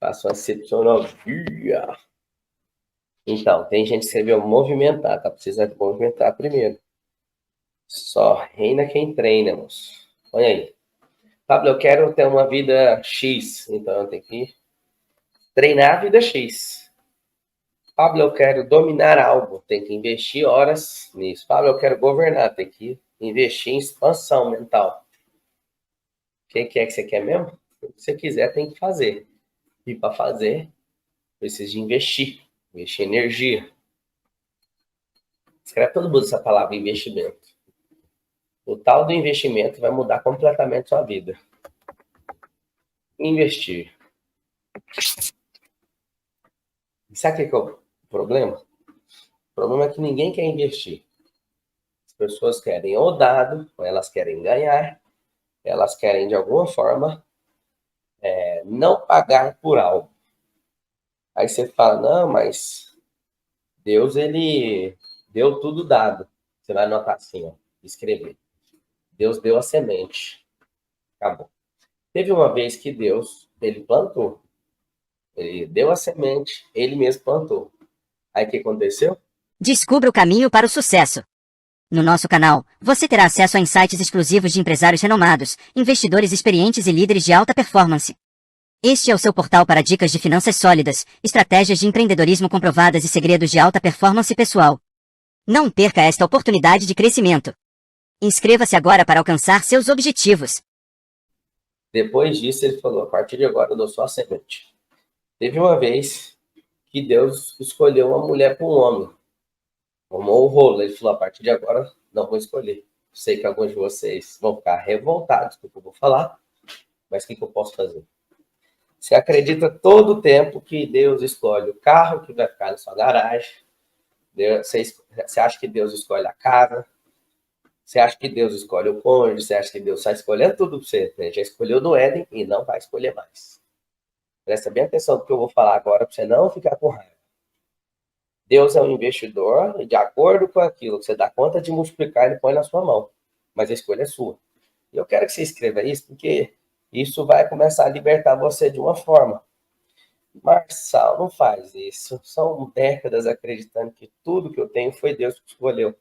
Faço uma sepsionologia. Então, tem gente que escreveu movimentar, tá precisando movimentar primeiro. Só reina quem treina, moço. Olha aí. Pablo, eu quero ter uma vida X, então eu tenho que treinar a vida X. Pablo, eu quero dominar algo, tem que investir horas nisso. Pablo, eu quero governar, tem que investir em expansão mental. O que é que você quer mesmo? O que você quiser, tem que fazer. E para fazer, precisa de investir energia. Escreve todo mundo essa palavra, investimento. O tal do investimento vai mudar completamente sua vida. Investir. E sabe o que é o problema? O problema é que ninguém quer investir. As pessoas querem ou dado, ou elas querem ganhar, elas querem de alguma forma não pagar por algo. Aí você fala, não, mas Deus, ele deu tudo dado. Você vai anotar assim, ó, escrever. Deus deu a semente. Acabou. Teve uma vez que Deus, ele plantou. Ele deu a semente, ele mesmo plantou. Aí o que aconteceu? Descubra o caminho para o sucesso. No nosso canal, você terá acesso a insights exclusivos de empresários renomados, investidores experientes e líderes de alta performance. Este é o seu portal para dicas de finanças sólidas, estratégias de empreendedorismo comprovadas e segredos de alta performance pessoal. Não perca esta oportunidade de crescimento. Inscreva-se agora para alcançar seus objetivos. Depois disso, ele falou, a partir de agora eu dou só a semente. Teve uma vez que Deus escolheu uma mulher para um homem. Tomou o rolo. Ele falou, a partir de agora não vou escolher. Sei que alguns de vocês vão ficar revoltados com o que eu vou falar, mas o que eu posso fazer? Você acredita todo o tempo que Deus escolhe o carro que vai ficar na sua garagem, você acha que Deus escolhe a casa, você acha que Deus escolhe o cônjuge, você acha que Deus está escolhendo tudo para você. Né? Já escolheu no Éden e não vai escolher mais. Presta bem atenção no que eu vou falar agora para você não ficar com raiva. Deus é um investidor e de acordo com aquilo que você dá conta de multiplicar, ele põe na sua mão. Mas a escolha é sua. E eu quero que você escreva isso porque isso vai começar a libertar você de uma forma. Marçal, não faz isso. São décadas acreditando que tudo que eu tenho foi Deus que escolheu.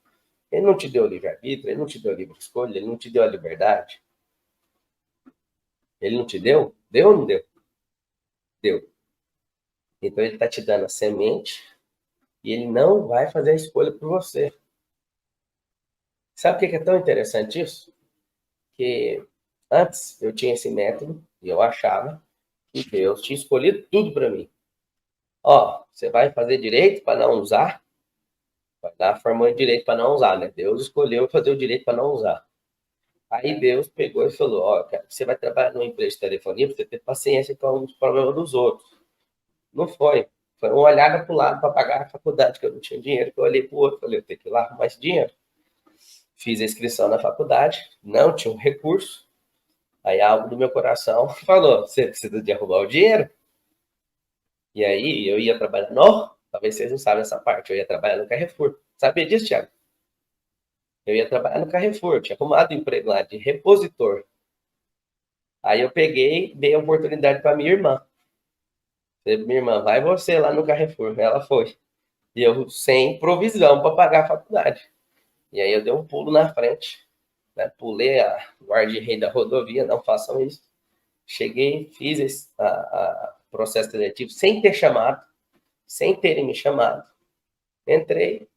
Ele não te deu livre-arbítrio, ele não te deu livre escolha, ele não te deu a liberdade. Ele não te deu? Deu ou não deu? Deu. Então ele está te dando a semente e ele não vai fazer a escolha por você. Sabe o que é tão interessante isso? Que antes eu tinha esse método e eu achava que Deus tinha escolhido tudo para mim. Ó, você vai fazer direito para não usar? Vai dar formando direito para não usar, né? Deus escolheu fazer o direito para não usar. Aí Deus pegou e falou, ó, cara, você vai trabalhar numa empresa de telefonia para você ter paciência com os problemas dos outros. Não foi. Foi uma olhada para o lado para pagar a faculdade, que eu não tinha dinheiro, que eu olhei para o outro, falei, eu tenho que ir lá arrumar esse dinheiro. Fiz a inscrição na faculdade, não tinha um recurso. Aí algo do meu coração falou, você precisa de arrumar o dinheiro? E aí eu ia trabalhar, não, talvez vocês não sabem essa parte, eu ia trabalhar no Carrefour. Sabia disso, Thiago? Eu ia trabalhar no Carrefour, tinha arrumado um emprego lá de repositor. Aí eu peguei, dei a oportunidade para minha irmã. Falei, minha irmã, vai você lá no Carrefour. Ela foi. E eu sem provisão para pagar a faculdade. E aí eu dei um pulo na frente, né? Pulei a guarda-rei da rodovia, não façam isso. Cheguei, fiz a processo seletivo sem ter chamado, sem terem me chamado. Entrei.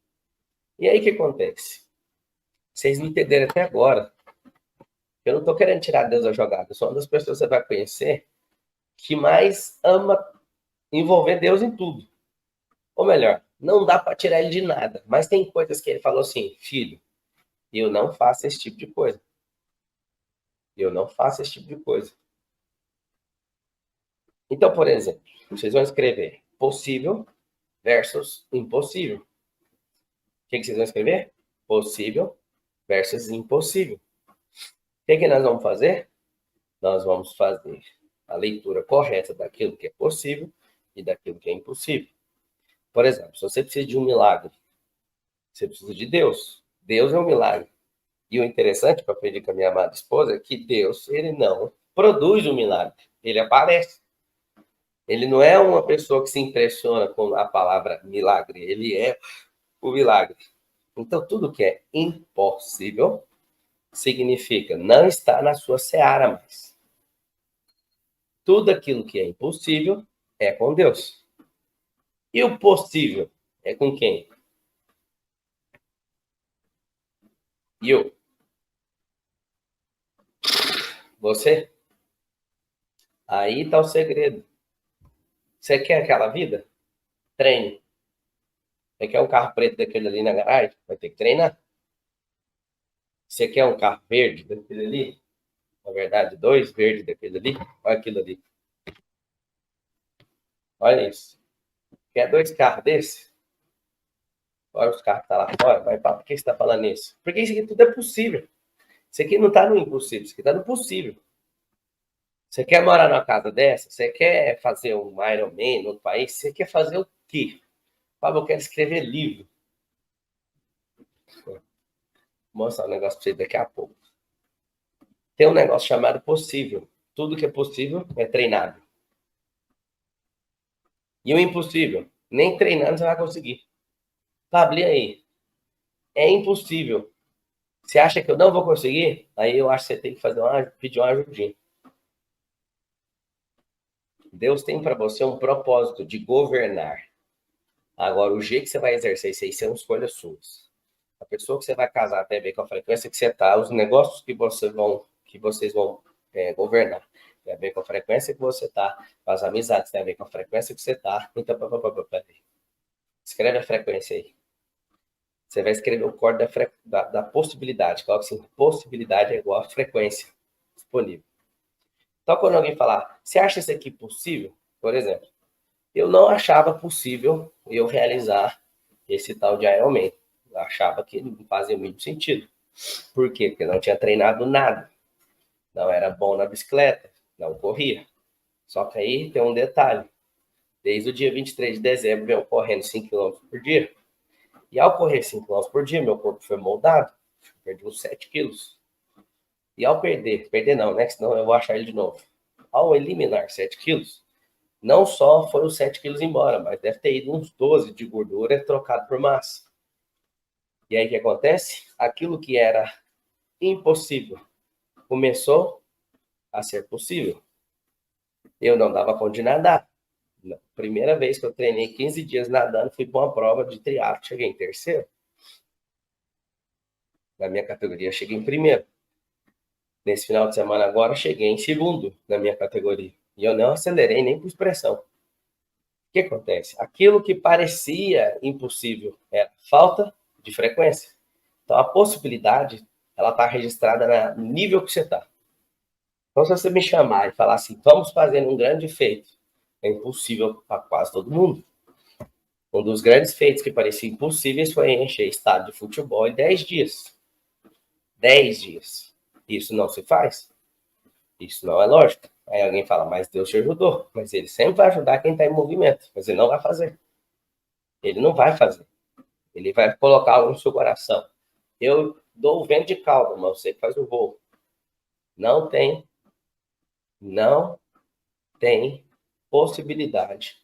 E aí o que acontece? Vocês não entenderam até agora. Eu não estou querendo tirar Deus da jogada. Eu sou uma das pessoas que você vai conhecer que mais ama envolver Deus em tudo. Ou melhor, não dá para tirar ele de nada. Mas tem coisas que ele falou assim, filho, eu não faço esse tipo de coisa. Eu não faço esse tipo de coisa. Então, por exemplo, vocês vão escrever possível versus impossível. O que vocês vão escrever? Possível versus impossível. O que nós vamos fazer? Nós vamos fazer a leitura correta daquilo que é possível e daquilo que é impossível. Por exemplo, se você precisa de um milagre, você precisa de Deus. Deus é um milagre. E o interessante, para aprender com a minha amada esposa, é que Deus, ele não produz um milagre. Ele aparece. Ele não é uma pessoa que se impressiona com a palavra milagre, ele é o milagre. Então, tudo que é impossível significa não está na sua seara mais. Tudo aquilo que é impossível é com Deus. E o possível é com quem? Eu. Você? Aí está o segredo. Você quer aquela vida? Treine. Você quer um carro preto daquele ali na garagem? Vai ter que treinar. Você quer um carro verde daquele ali? Na verdade, dois verdes daquele ali? Olha aquilo ali. Olha isso. Quer dois carros desse? Olha os carros que estão lá fora. Mas por que você está falando isso? Porque isso aqui tudo é possível. Isso aqui não está no impossível, isso aqui está no possível. Você quer morar numa casa dessa? Você quer fazer um Ironman no outro país? Você quer fazer o quê? Fábio, eu quero escrever livro. Vou mostrar um negócio para você daqui a pouco. Tem um negócio chamado possível. Tudo que é possível é treinado. E o impossível, nem treinando você vai conseguir. Pablo, e aí? É impossível. Você acha que eu não vou conseguir? Aí eu acho que você tem que pedir uma ajudinha. Deus tem para você um propósito de governar. Agora, o jeito que você vai exercer isso aí são escolhas suas. A pessoa que você vai casar tem a ver com a frequência que você está, os negócios que vocês vão governar. Tem a ver com a frequência que você está, as amizades tem a ver com a frequência que você está. Então, peraí. Escreve a frequência aí. Você vai escrever o código da possibilidade. Coloca assim, possibilidade é igual a frequência disponível. Então, quando alguém falar, você acha isso aqui possível? Por exemplo, eu não achava possível eu realizar esse tal de Ironman. Eu achava que não fazia muito sentido. Por quê? Porque não tinha treinado nada. Não era bom na bicicleta, não corria. Só que aí tem um detalhe. Desde o dia 23 de dezembro, eu correndo 5 quilômetros por dia. E ao correr 5 quilômetros por dia, meu corpo foi moldado. Perdi uns 7 quilos. E ao perder não, né? Senão eu vou achar ele de novo. Ao eliminar 7 quilos, não só foi os 7 quilos embora, mas deve ter ido uns 12 de gordura trocado por massa. E aí o que acontece? Aquilo que era impossível começou a ser possível. Eu não dava conta de nadar. Primeira vez que eu treinei 15 dias nadando, fui para uma prova de triatlo, cheguei em terceiro. Na minha categoria, cheguei em primeiro. Nesse final de semana agora, cheguei em segundo na minha categoria. E eu não acelerei nem por expressão. O que acontece? Aquilo que parecia impossível era falta de frequência. Então, a possibilidade, ela está registrada no nível que você está. Então, se você me chamar e falar assim, vamos fazer um grande feito, é impossível para quase todo mundo. Um dos grandes feitos que parecia impossíveis foi encher estádio de futebol em 10 dias. 10 dias. Isso não se faz? Isso não é lógico. Aí alguém fala, mas Deus te ajudou. Mas ele sempre vai ajudar quem está em movimento. Mas ele não vai fazer. Ele não vai fazer. Ele vai colocar algo no seu coração. Eu dou o vento de calma, mas você faz o voo. Não tem possibilidade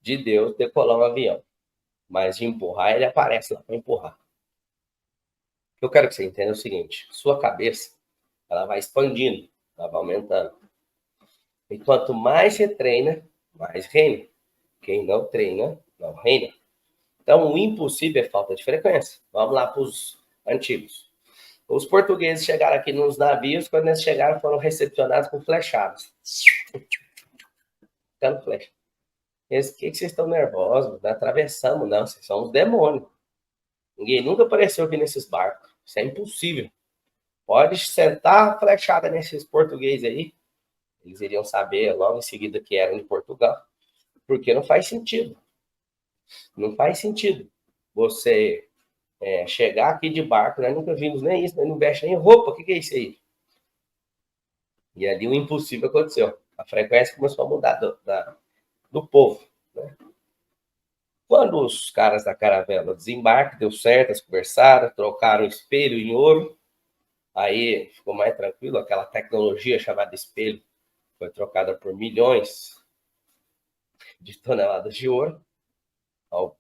de Deus decolar um avião. Mas de empurrar, ele aparece lá para empurrar. O que eu quero que você entenda é o seguinte: sua cabeça, ela vai expandindo, ela vai aumentando. E quanto mais você treina, mais reina. Quem não treina, não reina. Então, o impossível é falta de frequência. Vamos lá para os antigos. Os portugueses chegaram aqui nos navios, quando eles chegaram, foram recepcionados com flechadas. Ficando flecha. Eles, que vocês estão nervosos? Não atravessamos, não. Vocês são uns demônios. Ninguém nunca apareceu aqui nesses barcos. Isso é impossível. Pode sentar a flechada nesses portugueses aí. Eles iriam saber logo em seguida que eram de Portugal. Porque não faz sentido. Não faz sentido você chegar aqui de barco, nós nunca vimos nem isso, nós não veste nem roupa, o que é isso aí? E ali o impossível aconteceu. A frequência começou a mudar do povo. Né? Quando os caras da caravela desembarcam, deu certo, eles conversaram, trocaram o espelho em ouro, aí ficou mais tranquilo, aquela tecnologia chamada espelho foi trocada por milhões de toneladas de ouro ao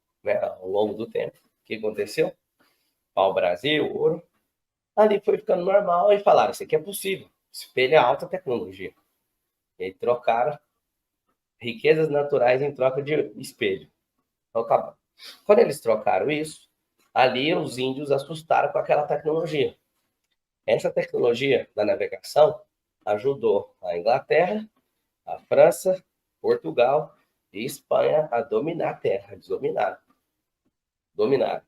longo do tempo. O que aconteceu? Pau-brasil, ouro. Ali foi ficando normal e falaram, isso aqui é possível. Espelho é alta tecnologia. E aí trocaram riquezas naturais em troca de espelho. Então, acabou. Quando eles trocaram isso, ali os índios assustaram com aquela tecnologia. Essa tecnologia da navegação ajudou a Inglaterra, a França, Portugal e Espanha a dominar a terra. Eles dominaram. Dominaram.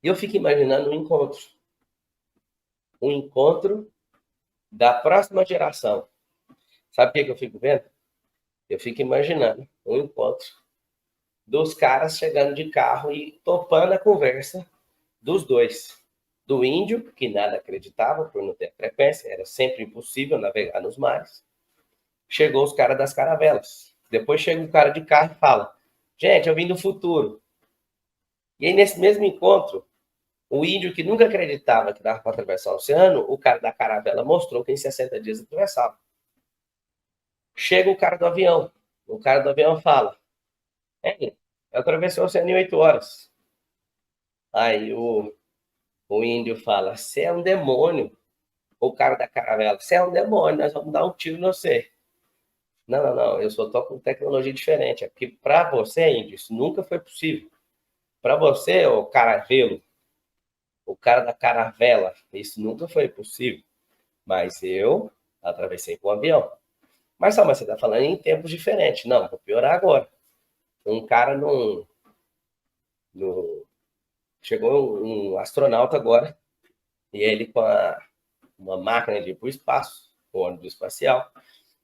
E eu fico imaginando um encontro. Um encontro da próxima geração. Sabe o que eu fico vendo? Eu fico imaginando um encontro dos caras chegando de carro e topando a conversa dos dois. Do índio, que nada acreditava por não ter frequência, era sempre impossível navegar nos mares. Chegou os caras das caravelas. Depois chega um cara de carro e fala, gente, eu vim do futuro. E aí, nesse mesmo encontro, o índio que nunca acreditava que dava para atravessar o oceano, o cara da caravela mostrou que em 60 dias atravessava. Chega o cara do avião. O cara do avião fala, eu atravessei o oceano em 8 horas. Aí o índio fala, você é um demônio. O cara da caravela, você é um demônio, nós vamos dar um tiro em você. Não, não, não, eu só tô com tecnologia diferente. É porque para você, índio, isso nunca foi possível. Para você, o caravelo, o cara da caravela, isso nunca foi possível. Mas eu atravessei com o avião. Mas você está falando em tempos diferentes. Não, vou piorar agora. Um cara chegou um astronauta agora, e ele com uma máquina de ir para o espaço, o ônibus espacial,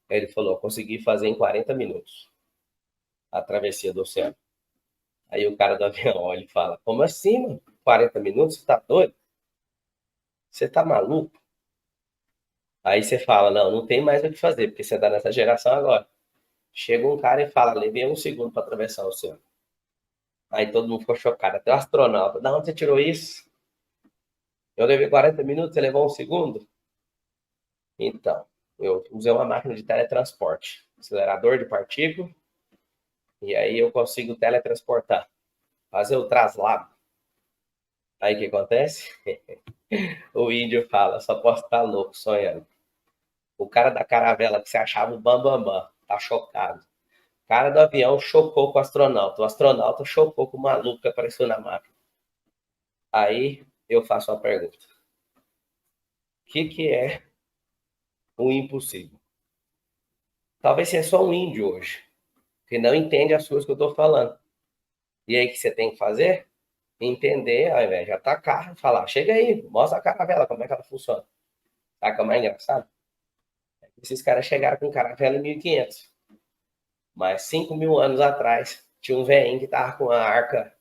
ele falou, consegui fazer em 40 minutos a travessia do oceano. Aí o cara do avião olha e fala, como assim, mano? 40 minutos? Você tá doido? Você tá maluco? Aí você fala, não, não tem mais o que fazer, porque você tá nessa geração agora. Chega um cara e fala, levei 1 segundo para atravessar o oceano. Aí todo mundo ficou chocado, até o astronauta. Da onde você tirou isso? Eu levei 40 minutos, você levou 1 segundo? Então, eu usei uma máquina de teletransporte, acelerador de partícula, e aí eu consigo teletransportar, fazer o traslado. Aí o que acontece? O índio fala, só posso estar louco sonhando. O cara da caravela que você achava o bambambam, tá chocado. O cara do avião chocou com o astronauta. O astronauta chocou com o maluco que apareceu na máquina. Aí eu faço uma pergunta. O que é o impossível? Talvez seja só um índio hoje, que não entende as coisas que eu estou falando. E aí o que você tem que fazer? Entender, ao invés de atacar, falar, chega aí, mostra a caravela, como é que ela funciona. Sabe como é engraçado? Esses caras chegaram com caravela em 1500. Mas 5.000 anos atrás, tinha um velhinho que tava com a arca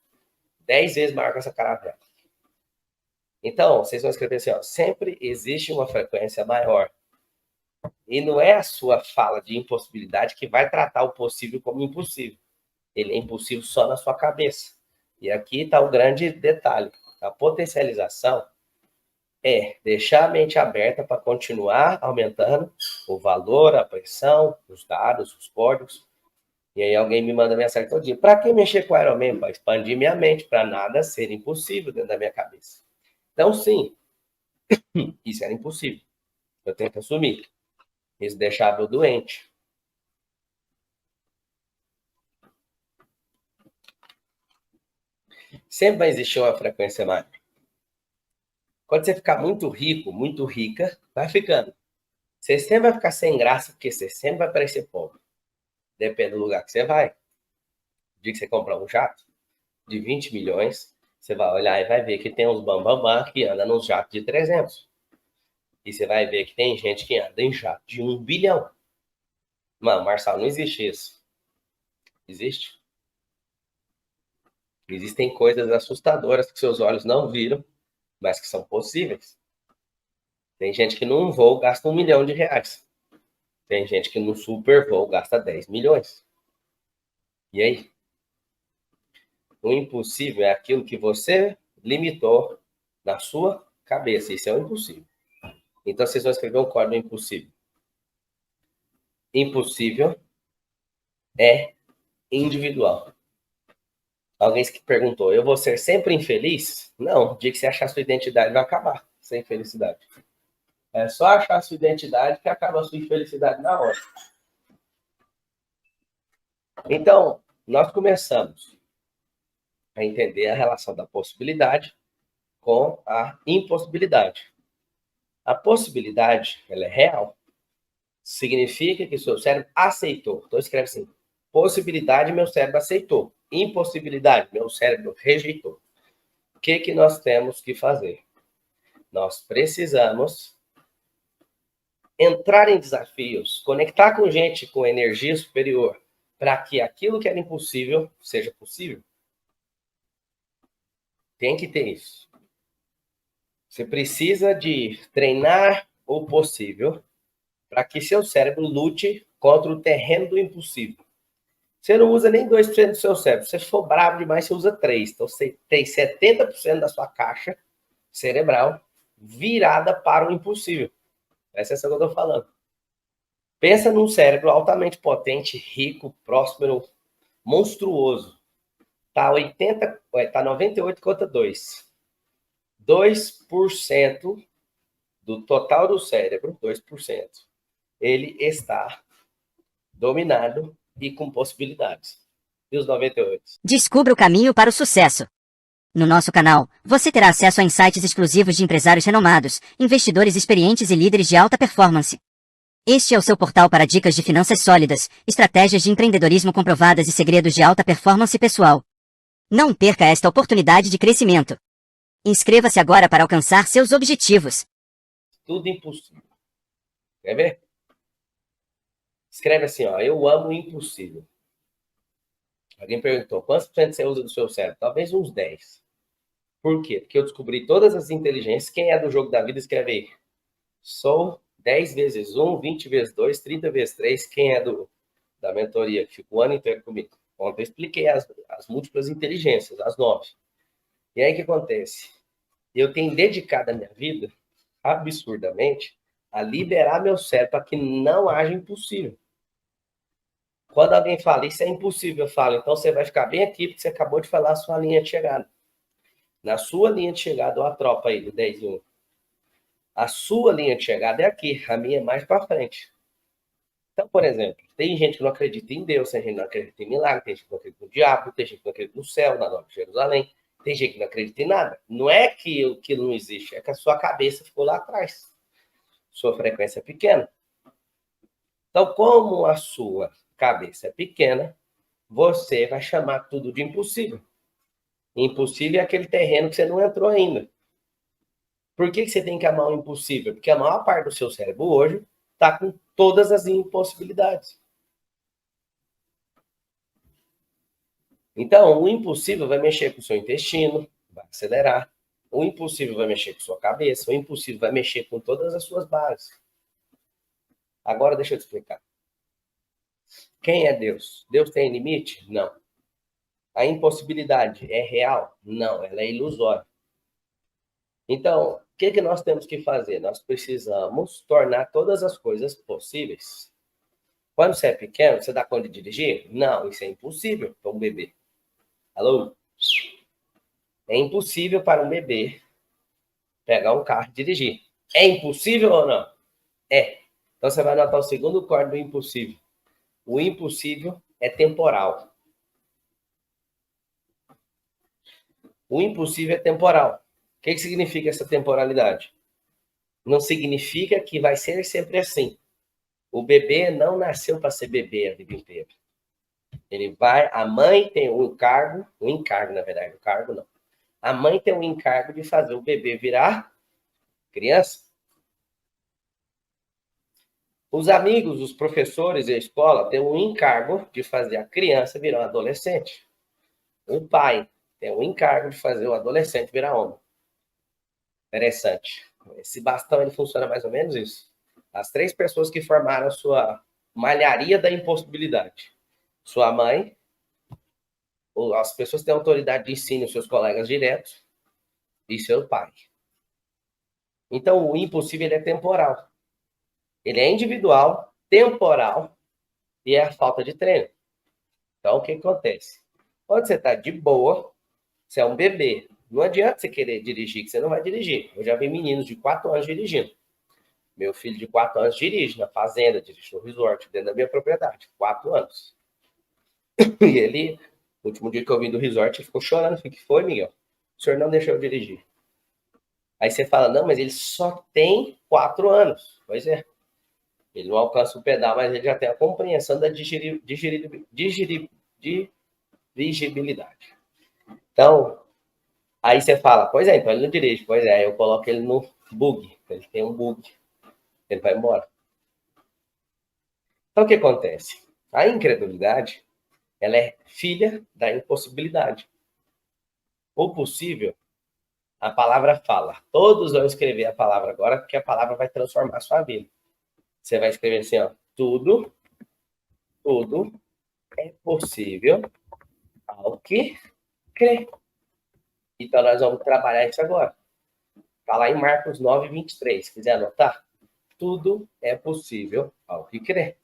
10 vezes maior que essa caravela. Então, vocês vão escrever assim, ó, sempre existe uma frequência maior. E não é a sua fala de impossibilidade que vai tratar o possível como impossível. Ele é impossível só na sua cabeça. E aqui está o grande detalhe. A potencialização é deixar a mente aberta para continuar aumentando o valor, a pressão, os dados, os códigos. E aí alguém me manda mensagem todo dia. Para que mexer com o Iron Man? Para expandir minha mente, para nada ser impossível dentro da minha cabeça. Então, sim, isso era impossível. Eu tenho que assumir. Isso deixava eu doente. Sempre vai existir uma frequência maior. Quando você ficar muito rico, muito rica, vai ficando. Você sempre vai ficar sem graça, porque você sempre vai parecer pobre. Depende do lugar que você vai. O dia que você comprar um jato de 20 milhões, você vai olhar e vai ver que tem uns bambambam que anda nos jatos de 300. E você vai ver que tem gente que anda em jato de 1 bilhão. Mano, Marçal, não existe isso. Existe? Existem coisas assustadoras que seus olhos não viram, mas que são possíveis. Tem gente que num voo gasta R$ 1 milhão. Tem gente que no super voo gasta 10 milhões. E aí? O impossível é aquilo que você limitou na sua cabeça. Isso é o impossível. Então vocês vão escrever um código impossível. Impossível é individual. Alguém que perguntou, eu vou ser sempre infeliz? Não, o dia que você achar sua identidade vai acabar sem felicidade. É só achar sua identidade que acaba a sua infelicidade na hora. Então, nós começamos a entender a relação da possibilidade com a impossibilidade. A possibilidade, ela é real. Significa que o seu cérebro aceitou. Então, escreve assim, possibilidade, meu cérebro aceitou. Impossibilidade, meu cérebro rejeitou. O que nós temos que fazer? Nós precisamos entrar em desafios, conectar com gente com energia superior, para que aquilo que era impossível seja possível. Tem que ter isso. Você precisa de treinar o possível para que seu cérebro lute contra o terreno do impossível. Você não usa nem 2% do seu cérebro. Se você for bravo demais, você usa 3%. Então, você tem 70% da sua caixa cerebral virada para o impossível. Essa é essa que eu estou falando. Pensa num cérebro altamente potente, rico, próspero, monstruoso. Tá 98 contra 2. 2% do total do cérebro, 2%, ele está dominado e com possibilidades. E os 98? Descubra o caminho para o sucesso. No nosso canal, você terá acesso a insights exclusivos de empresários renomados, investidores experientes e líderes de alta performance. Este é o seu portal para dicas de finanças sólidas, estratégias de empreendedorismo comprovadas e segredos de alta performance pessoal. Não perca esta oportunidade de crescimento. Inscreva-se agora para alcançar seus objetivos. Tudo impossível. Quer ver? Escreve assim, ó, eu amo o impossível. Alguém perguntou, quantos por cento você usa do seu cérebro? Talvez uns 10. Por quê? Porque eu descobri todas as inteligências. Quem é do jogo da vida, escreve aí. Sou 10 vezes 1, 20 vezes 2, 30 vezes 3. Quem é da mentoria, que fica o ano inteiro comigo? Ontem eu expliquei as múltiplas inteligências, as 9. E aí o que acontece? Eu tenho dedicado a minha vida, absurdamente, a liberar meu cérebro para que não haja impossível. Quando alguém fala, isso é impossível, eu falo, então você vai ficar bem aqui, porque você acabou de falar a sua linha de chegada. Na sua linha de chegada, ó, a tropa aí do 10 e 1. A sua linha de chegada é aqui, a minha é mais para frente. Então, por exemplo, tem gente que não acredita em Deus, tem gente que não acredita em milagre, tem gente que não acredita no diabo, tem gente que não acredita no céu, na Nova Jerusalém, tem gente que não acredita em nada. Não é que aquilo não existe, é que a sua cabeça ficou lá atrás. Sua frequência é pequena. Então, como a sua cabeça é pequena, você vai chamar tudo de impossível. Impossível é aquele terreno que você não entrou ainda. Por que você tem que amar o impossível? Porque a maior parte do seu cérebro hoje está com todas as impossibilidades. Então, o impossível vai mexer com o seu intestino, vai acelerar. O impossível vai mexer com a sua cabeça. O impossível vai mexer com todas as suas bases. Agora, deixa eu te explicar. Quem é Deus? Deus tem limite? Não. A impossibilidade é real? Não, ela é ilusória. Então, o que nós temos que fazer? Nós precisamos tornar todas as coisas possíveis. Quando você é pequeno, você dá conta de dirigir? Não, isso é impossível para um bebê. Alô? É impossível para um bebê pegar um carro e dirigir. É impossível ou não? É. Então você vai anotar o segundo corte do impossível. O impossível é temporal. O impossível é temporal. O que significa essa temporalidade? Não significa que vai ser sempre assim. O bebê não nasceu para ser bebê a vida inteira. A mãe tem um encargo, na verdade, o cargo não. A mãe tem um encargo de fazer o bebê virar criança. Os amigos, os professores e a escola têm um encargo de fazer a criança virar um adolescente. O pai tem um encargo de fazer o adolescente virar homem. Interessante. Esse bastão ele funciona mais ou menos isso. As 3 pessoas que formaram a sua malharia da impossibilidade. Sua mãe, as pessoas que têm autoridade de ensino, seus colegas diretos, e seu pai. Então, o impossível ele é temporal. Ele é individual, temporal, e é a falta de treino. Então, o que acontece? Quando você está de boa, você é um bebê. Não adianta você querer dirigir, que você não vai dirigir. Eu já vi meninos de 4 anos dirigindo. Meu filho de 4 anos dirige na fazenda, dirige no resort, dentro da minha propriedade. 4 anos. E ele, no último dia que eu vim do resort, ele ficou chorando. O que foi, Miguel? O senhor não deixou eu dirigir. Aí você fala, não, mas ele só tem 4 anos. Pois é. Ele não alcança o pedal, mas ele já tem a compreensão da dirigibilidade. Então, aí você fala, pois é, então ele não dirige. Pois é, aí eu coloco ele no bug. Ele tem um bug. Ele vai embora. Então, o que acontece? A incredulidade, ela é filha da impossibilidade. O possível, a palavra fala. Todos vão escrever a palavra agora, porque a palavra vai transformar a sua vida. Você vai escrever assim, ó, tudo é possível ao que crê. Então, nós vamos trabalhar isso agora. Está lá em Marcos 9, 23. Se quiser anotar, tudo é possível ao que crê.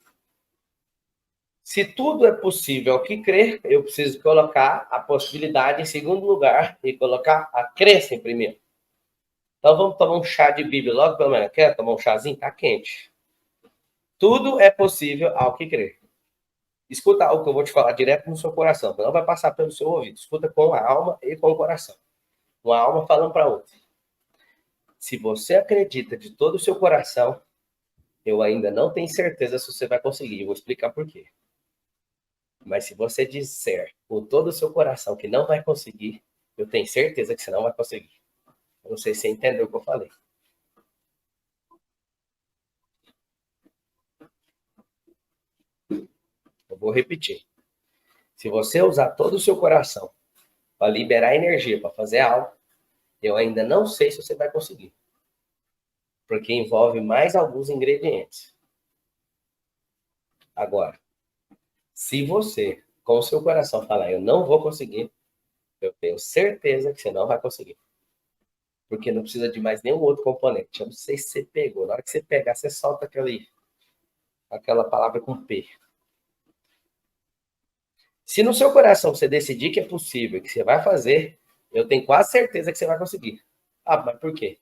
Se tudo é possível ao que crer, eu preciso colocar a possibilidade em segundo lugar e colocar a crença em primeiro. Então vamos tomar um chá de Bíblia logo pela manhã. Quer tomar um chazinho? Tá quente. Tudo é possível ao que crer. Escuta algo que eu vou te falar direto no seu coração, não vai passar pelo seu ouvido. Escuta com a alma e com o coração. Uma alma falando para outra. Se você acredita de todo o seu coração, eu ainda não tenho certeza se você vai conseguir. Eu vou explicar por quê. Mas se você disser com todo o seu coração que não vai conseguir, eu tenho certeza que você não vai conseguir. Eu não sei se você entendeu o que eu falei. Eu vou repetir. Se você usar todo o seu coração para liberar energia, para fazer algo, eu ainda não sei se você vai conseguir. Porque envolve mais alguns ingredientes. Agora, se você, com o seu coração, falar, eu não vou conseguir, eu tenho certeza que você não vai conseguir. Porque não precisa de mais nenhum outro componente. Eu não sei se você pegou. Na hora que você pegar, você solta aquela palavra com P. Se no seu coração você decidir que é possível, que você vai fazer, eu tenho quase certeza que você vai conseguir. Ah, mas por quê?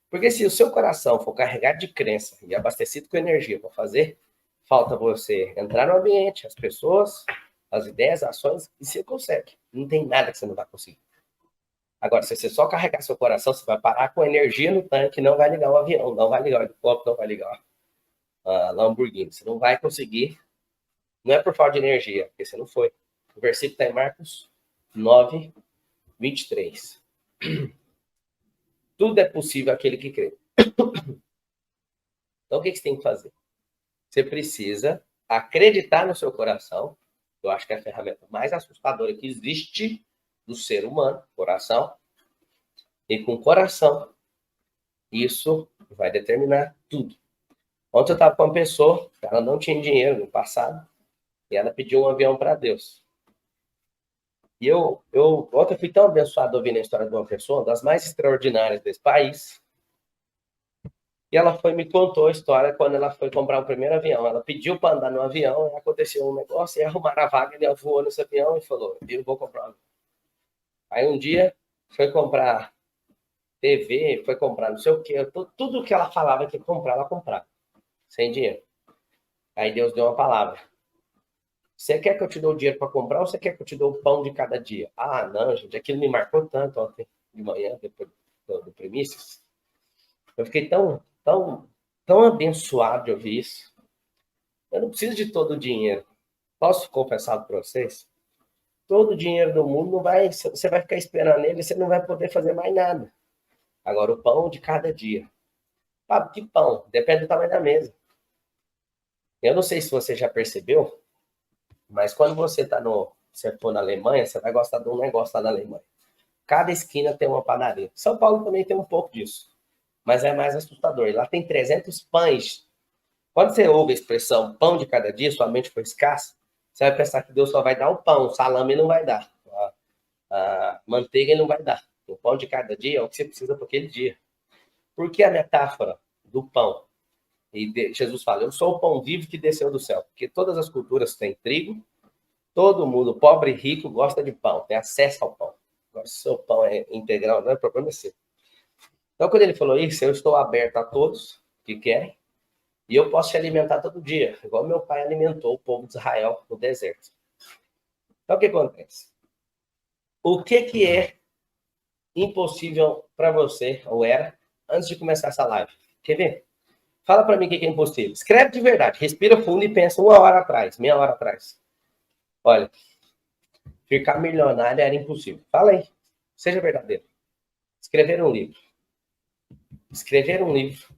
Porque se o seu coração for carregado de crença e abastecido com energia para fazer, falta você entrar no ambiente, as pessoas, as ideias, as ações, e você consegue. Não tem nada que você não vai conseguir. Agora, se você só carregar seu coração, você vai parar com energia no tanque, não vai ligar o avião, não vai ligar o helicóptero, não vai ligar a Lamborghini. Você não vai conseguir. Não é por falta de energia, porque você não foi. O versículo está em Marcos 9, 23. Tudo é possível àquele que crê. Então, o que você tem que fazer? Você precisa acreditar no seu coração. Eu acho que é a ferramenta mais assustadora que existe do ser humano, coração. E com o coração, isso vai determinar tudo. Ontem eu estava com uma pessoa, ela não tinha dinheiro no passado, e ela pediu um avião para Deus. E ontem eu fui tão abençoado ouvindo a história de uma pessoa, das mais extraordinárias desse país, e ela foi me contou a história quando ela foi comprar o primeiro avião. Ela pediu para andar no avião, e aconteceu um negócio, e arrumaram a vaga, ele voou nesse avião e falou, eu vou comprar um avião. Aí um dia, foi comprar TV, foi comprar não sei o quê, tudo que ela falava que ia comprar, ela comprava, sem dinheiro. Aí Deus deu uma palavra. Você quer que eu te dê o dinheiro para comprar ou você quer que eu te dê o pão de cada dia? Ah, não, gente, aquilo me marcou tanto ontem de manhã, depois do Primícias. Eu fiquei tão abençoado de ouvir isso. Eu não preciso de todo o dinheiro. Posso confessar para vocês? Todo o dinheiro do mundo não vai, você vai ficar esperando ele, você não vai poder fazer mais nada. Agora, o pão de cada dia. Ah, que pão? Depende do tamanho da mesa. Eu não sei se você já percebeu, mas quando você está você for na Alemanha, você vai gostar de um negócio lá na Alemanha. Cada esquina tem uma padaria. São Paulo também tem um pouco disso, mas é mais assustador. E lá tem 300 pães. Quando você ouve a expressão pão de cada dia, sua mente foi escassa, você vai pensar que Deus só vai dar um pão, o salame não vai dar, a manteiga ele não vai dar. O pão de cada dia é o que você precisa para aquele dia. Por que a metáfora do pão? E Jesus fala, eu sou o pão vivo que desceu do céu. Porque todas as culturas têm trigo, Todo mundo, pobre e rico, gosta de pão, tem acesso ao pão. Agora, se o seu pão é integral, não é problema seu. Então, quando ele falou isso, eu estou aberto a todos que querem, e eu posso te alimentar todo dia, igual meu pai alimentou o povo de Israel no deserto. Então, o que acontece? O que é impossível para você, ou era, antes de começar essa live? Quer ver? Fala para mim o que é impossível. Escreve de verdade, respira fundo e pensa 1 hora atrás, meia hora atrás. Olha, ficar milionário era impossível. Fala aí, seja verdadeiro. Escrever um livro. Escrever um livro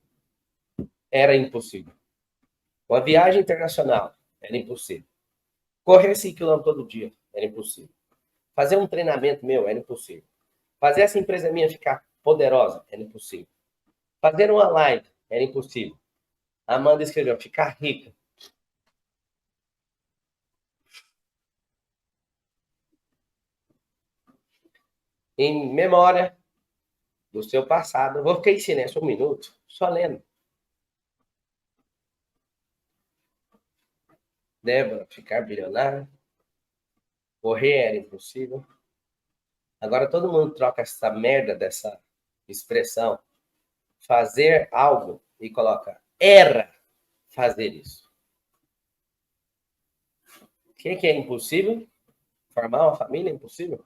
era impossível. Uma viagem internacional era impossível. Correr 5 km todo dia era impossível. Fazer um treinamento meu era impossível. Fazer essa empresa minha ficar poderosa era impossível. Fazer uma live era impossível. A Amanda escreveu, ficar rica. Em memória do seu passado. Eu vou ficar em silêncio 1 minuto, só lendo. Débora, ficar bilionária. Correr era impossível. Agora todo mundo troca essa merda dessa expressão. Fazer algo e coloca era fazer isso. O que é impossível? Formar uma família é impossível?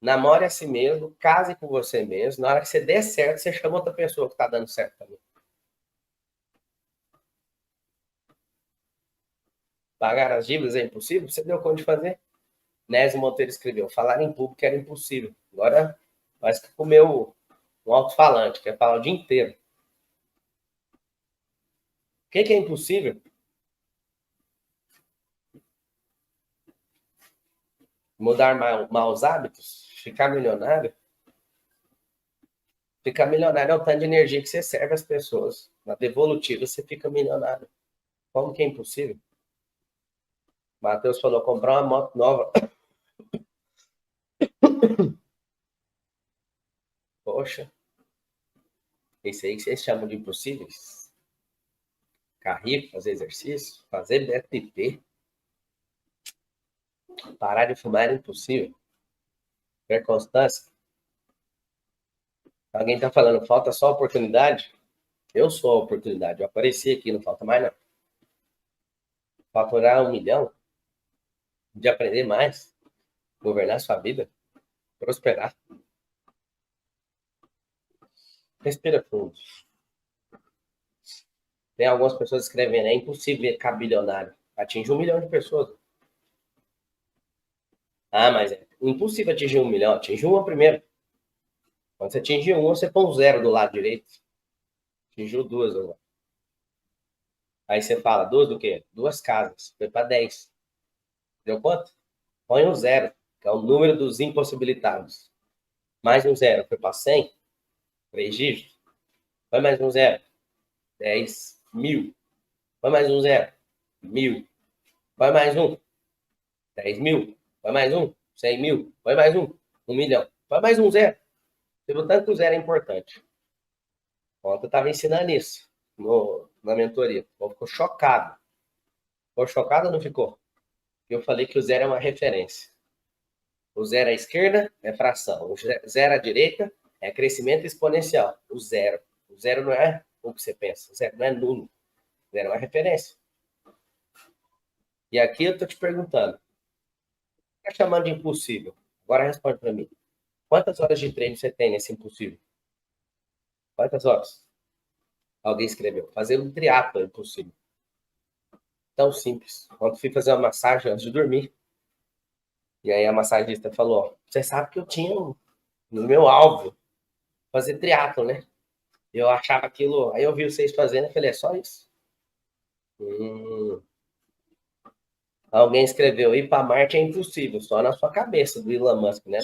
Namore a si mesmo, case com você mesmo. Na hora que você der certo, você chama outra pessoa que está dando certo também. Pagar as dívidas é impossível? Você deu conta de fazer? Nésio Monteiro escreveu, falar em público era impossível. Agora, parece que comeu um alto-falante, quer falar o dia inteiro. O que é impossível? Mudar maus hábitos? Ficar milionário? Ficar milionário é o tanto de energia que você serve às pessoas. Na devolutiva, você fica milionário. Como que é impossível? Matheus falou, comprar uma moto nova. Poxa, isso aí que vocês chamam de impossíveis? Ficar rico, fazer exercício, fazer BTP, parar de fumar é impossível. Ter constância. Alguém está falando, falta só oportunidade? Eu sou a oportunidade. Eu apareci aqui, não falta mais não. Faturar 1 milhão, de aprender mais, governar sua vida, prosperar. Respira fundo. Tem algumas pessoas escrevendo, é impossível ficar bilionário. Atinge 1 milhão de pessoas. Ah, mas é impossível atingir 1 milhão. Atinge uma primeiro. Quando você atingir você põe um 0 do lado direito. Atingiu 2 agora. Aí você fala, 2 do quê? 2 casas. Foi para 10. Deu quanto? Põe um 0, que é o número dos impossibilitados. Mais um 0, foi para 100. 3 dígitos. Põe mais um 0. 10 mil. Põe mais um 0. 1.000. Põe mais um. 10 mil. Põe mais um. 100 mil. Põe mais um. 1 milhão. Põe mais um 0. Você viu tanto que o 0 é importante. Ontem eu estava ensinando isso na mentoria. O povo ficou chocado. Ficou chocado ou não ficou? Eu falei que o 0 é uma referência. O 0 à esquerda é fração. O 0 à direita é crescimento exponencial. O 0. O 0 não é o que você pensa. O 0 não é nulo. O 0 é uma referência. E aqui eu estou te perguntando. O que está chamando de impossível? Agora responde para mim. Quantas horas de treino você tem nesse impossível? Quantas horas? Alguém escreveu. Fazer um triatlo é impossível. Tão simples. Quando fui fazer uma massagem antes de dormir, e aí a massagista falou, você sabe que eu tinha no meu alvo fazer triatlo, né? Eu achava aquilo, aí eu vi vocês fazendo, eu falei, é só isso? Alguém escreveu, ir para Marte é impossível, só na sua cabeça, do Elon Musk, né?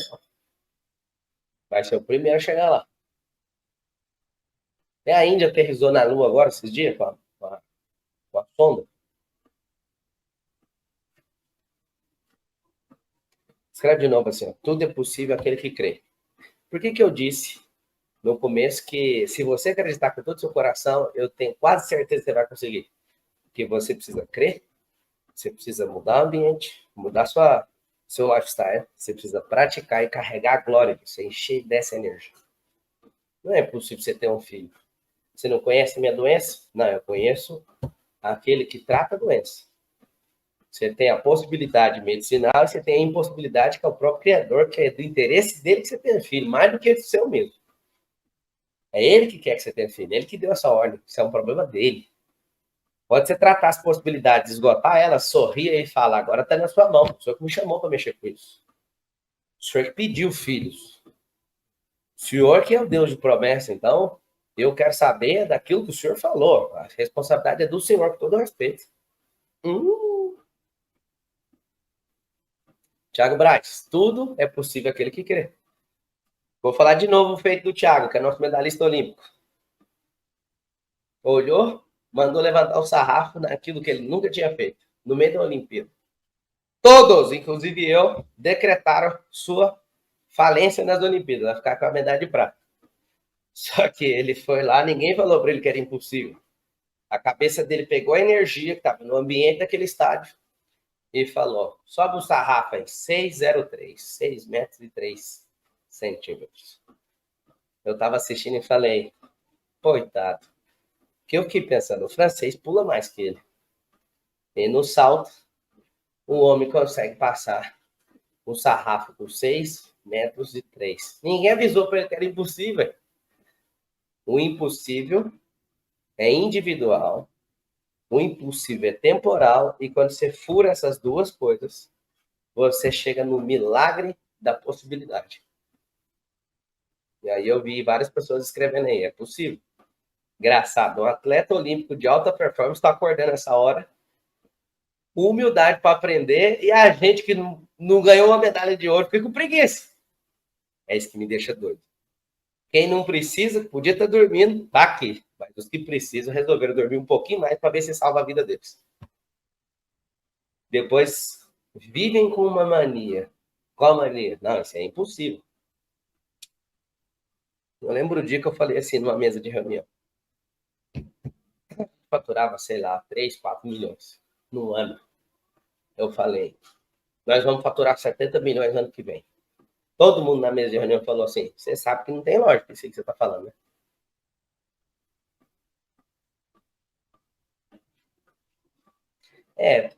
Vai ser o primeiro a chegar lá. É a Índia aterrissou na Lua agora, esses dias, com a sonda. Escreve de novo assim, ó, tudo é possível aquele que crê. Por que eu disse no começo que se você acreditar com todo o seu coração, eu tenho quase certeza que você vai conseguir? Porque você precisa crer, Você precisa mudar o ambiente, mudar seu lifestyle. Você precisa praticar e carregar a glória disso, encher dessa energia. Não é possível você ter um filho. Você não conhece a minha doença? Não, eu conheço aquele que trata a doença. Você tem a possibilidade medicinal e você tem a impossibilidade que é o próprio Criador, que é do interesse dele que você tenha filho, mais do que do seu mesmo. É ele que quer que você tenha filho, ele que deu essa ordem. Isso é um problema dele. Pode você tratar as possibilidades, esgotar elas, sorrir e falar, agora está na sua mão. O senhor que me chamou para mexer com isso. O senhor que pediu filhos. O senhor que é o Deus de promessa, então eu quero saber daquilo que o senhor falou. A responsabilidade é do senhor, com todo respeito. Thiago Braz, tudo é possível aquele que crê. Vou falar de novo o feito do Thiago, que é nosso medalhista olímpico. Olhou, mandou levantar o sarrafo naquilo que ele nunca tinha feito, no meio da Olimpíada. Todos, inclusive eu, decretaram sua falência nas Olimpíadas, vai ficar com a medalha de prata. Só que ele foi lá, ninguém falou para ele que era impossível. A cabeça dele pegou a energia que estava no ambiente daquele estádio e falou: sobe o sarrafo aí, 6,03, 6 metros e 3 centímetros. Eu estava assistindo e falei: coitado. Que eu fiquei pensando, o francês pula mais que ele. E no salto, o homem consegue passar o sarrafo por 6 metros e 3. Ninguém avisou para ele que era impossível. O impossível é individual, o impossível é temporal, e quando você fura essas duas coisas, você chega no milagre da possibilidade. E aí eu vi várias pessoas escrevendo aí, é possível. Engraçado, um atleta olímpico de alta performance está acordando essa hora, humildade para aprender, e a gente que não ganhou uma medalha de ouro fica com preguiça. É isso que me deixa doido. Quem não precisa, podia estar dormindo, tá aqui. Mas os que precisam resolveram dormir um pouquinho mais para ver se salva a vida deles. Depois vivem com uma mania. Qual mania? Não, isso é impossível. Eu lembro o dia que eu falei assim numa mesa de reunião. Faturava, sei lá, 3, 4 milhões no ano. Eu falei, nós vamos faturar 70 milhões no ano que vem. Todo mundo na mesa de reunião falou assim, você sabe que não tem lógica isso que você está falando, né? É,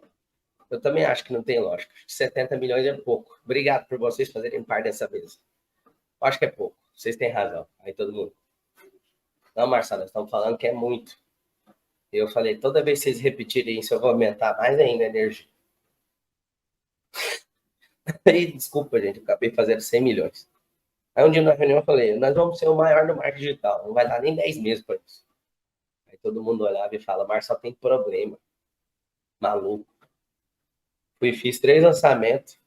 eu também acho que não tem lógica. 70 milhões é pouco. Obrigado por vocês fazerem parte dessa mesa. Eu acho que é pouco. Vocês têm razão. Aí todo mundo. Não, Marcelo, nós estamos falando que é muito. Eu falei, toda vez que vocês repetirem isso, eu vou aumentar mais ainda a energia. E desculpa, gente, eu acabei fazendo 100 milhões. Aí um dia na reunião eu falei, nós vamos ser o maior no marketing digital. Não vai dar nem 10 meses para isso. Aí todo mundo olhava e fala, Marcelo tem problema. Maluco. Fui fiz 3 lançamentos.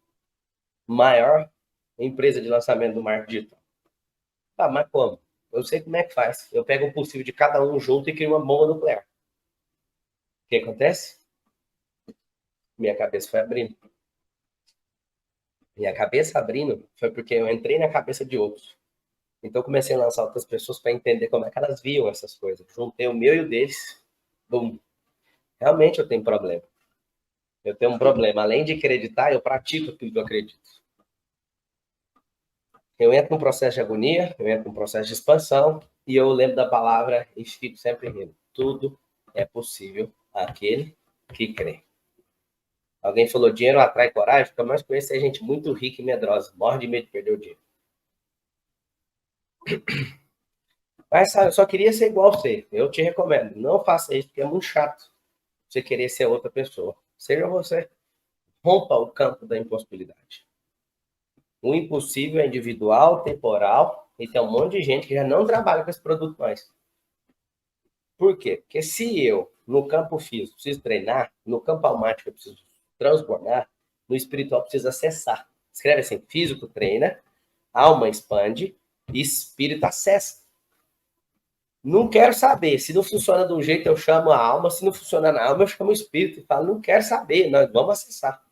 Maior empresa de lançamento do marketing digital. Ah, mas como? Eu sei como é que faz. Eu pego o possível de cada um junto e crio uma bomba nuclear. O que acontece? Minha cabeça foi abrindo. Minha cabeça abrindo foi porque eu entrei na cabeça de outros. Então comecei a lançar outras pessoas para entender como é que elas viam essas coisas. Juntei o meu e o deles. Bum. Realmente eu tenho problema. Eu tenho um problema. Além de acreditar, eu pratico aquilo que eu acredito. Eu entro num processo de agonia, eu entro num processo de expansão, e eu lembro da palavra e fico sempre rindo. Tudo é possível àquele que crê. Alguém falou, dinheiro atrai coragem? Fica mais conhecer gente muito rica e medrosa. Morre de medo de perder o dinheiro. Mas sabe, eu só queria ser igual a você. Eu te recomendo. Não faça isso, porque é muito chato você querer ser outra pessoa. Seja você. Rompa o campo da impossibilidade. O impossível é individual, temporal, e tem um monte de gente que já não trabalha com esse produto mais. Por quê? Porque se eu, no campo físico, preciso treinar, no campo almático eu preciso transbordar, no espiritual eu preciso acessar. Escreve assim, físico treina, alma expande, espírito acessa. Não quero saber. Se não funciona de um jeito, eu chamo a alma. Se não funciona na alma, eu chamo o espírito e falo, não quero saber, nós vamos acessar.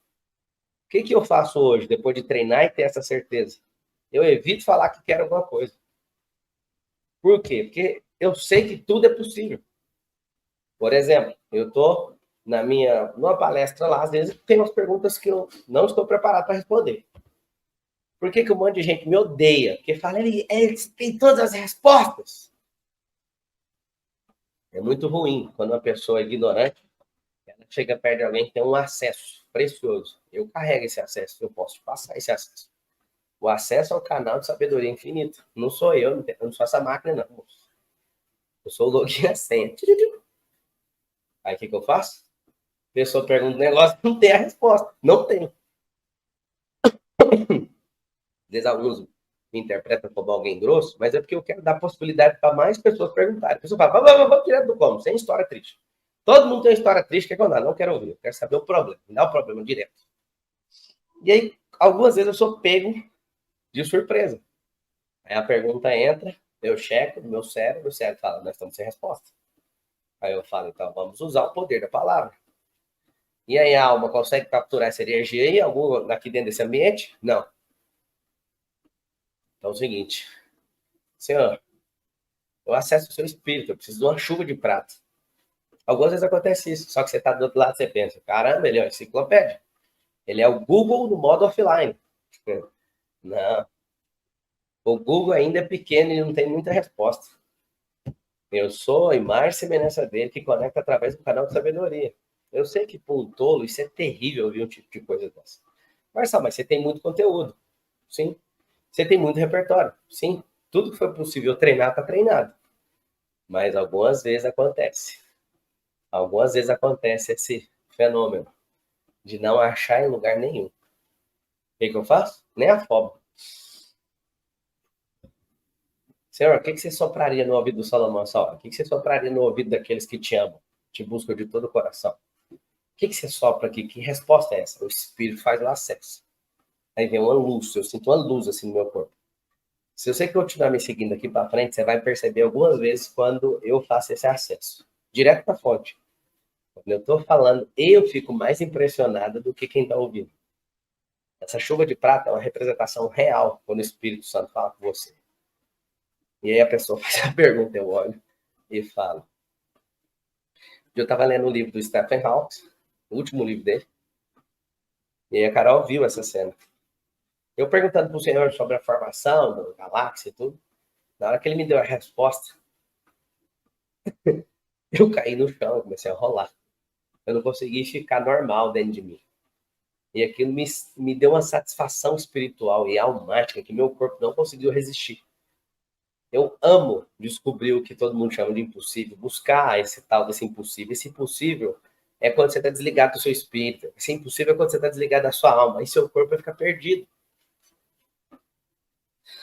O que eu faço hoje, depois de treinar e ter essa certeza? Eu evito falar que quero alguma coisa. Por quê? Porque eu sei que tudo é possível. Por exemplo, eu estou numa palestra lá, às vezes tem umas perguntas que eu não estou preparado para responder. Por que um monte de gente me odeia? Porque fala, ele tem todas as respostas. É muito ruim quando uma pessoa é ignorante, ela chega perto de alguém que tem um acesso precioso. Eu carrego esse acesso, eu posso passar esse acesso. O acesso ao canal de sabedoria infinita. Não sou eu não sou essa máquina, não. Eu sou o login e a senha. Aí o que eu faço? A pessoa pergunta um negócio, não tem a resposta. Não tem. Às vezes alguns me interpretam como alguém grosso, mas é porque eu quero dar possibilidade para mais pessoas perguntarem. A pessoa fala, vamos direto do como, sem história triste. Todo mundo tem uma história triste que eu não quero ouvir, eu quero saber o problema, me dá o problema direto. E aí, algumas vezes eu sou pego de surpresa. Aí a pergunta entra, eu checo no meu cérebro fala, nós estamos sem resposta. Aí eu falo, então vamos usar o poder da palavra. E aí a alma consegue capturar essa energia aí, algum aqui dentro desse ambiente? Não. Então é o seguinte, Senhor, eu acesso o seu espírito, eu preciso de uma chuva de prata. Algumas vezes acontece isso, só que você está do outro lado, você pensa, caramba, ele é uma enciclopédia. Ele é o Google no modo offline. Não. O Google ainda é pequeno e não tem muita resposta. Eu sou a imagem e semelhança dele que conecta através do canal de sabedoria. Eu sei que para um tolo isso é terrível ouvir um tipo de coisa dessa. Mas você tem muito conteúdo. Sim. Você tem muito repertório. Sim. Tudo que foi possível treinar, está treinado. Mas algumas vezes acontece. Algumas vezes acontece esse fenômeno de não achar em lugar nenhum. O que eu faço? Nem afobo. Senhor, o que você sopraria no ouvido do Salomão essa hora? O que você sopraria no ouvido daqueles que te amam, te buscam de todo o coração? O que você sopra aqui? Que resposta é essa? O Espírito faz o acesso. Aí vem uma luz, eu sinto uma luz assim no meu corpo. Se você continuar me seguindo aqui para frente, você vai perceber algumas vezes quando eu faço esse acesso. Direto para a fonte. Quando eu estou falando, eu fico mais impressionado do que quem está ouvindo. Essa chuva de prata é uma representação real quando o Espírito Santo fala com você. E aí a pessoa faz a pergunta, eu olho e falo. Eu estava lendo o livro do Stephen Hawking, o último livro dele, e aí a Carol viu essa cena. Eu perguntando para o senhor sobre a formação da galáxia e tudo, na hora que ele me deu a resposta, eu caí no chão, comecei a rolar. Eu não consegui ficar normal dentro de mim. E aquilo me deu uma satisfação espiritual e almática que meu corpo não conseguiu resistir. Eu amo descobrir o que todo mundo chama de impossível, buscar esse tal desse impossível. Esse impossível é quando você está desligado do seu espírito. Esse impossível é quando você está desligado da sua alma. Aí seu corpo vai ficar perdido.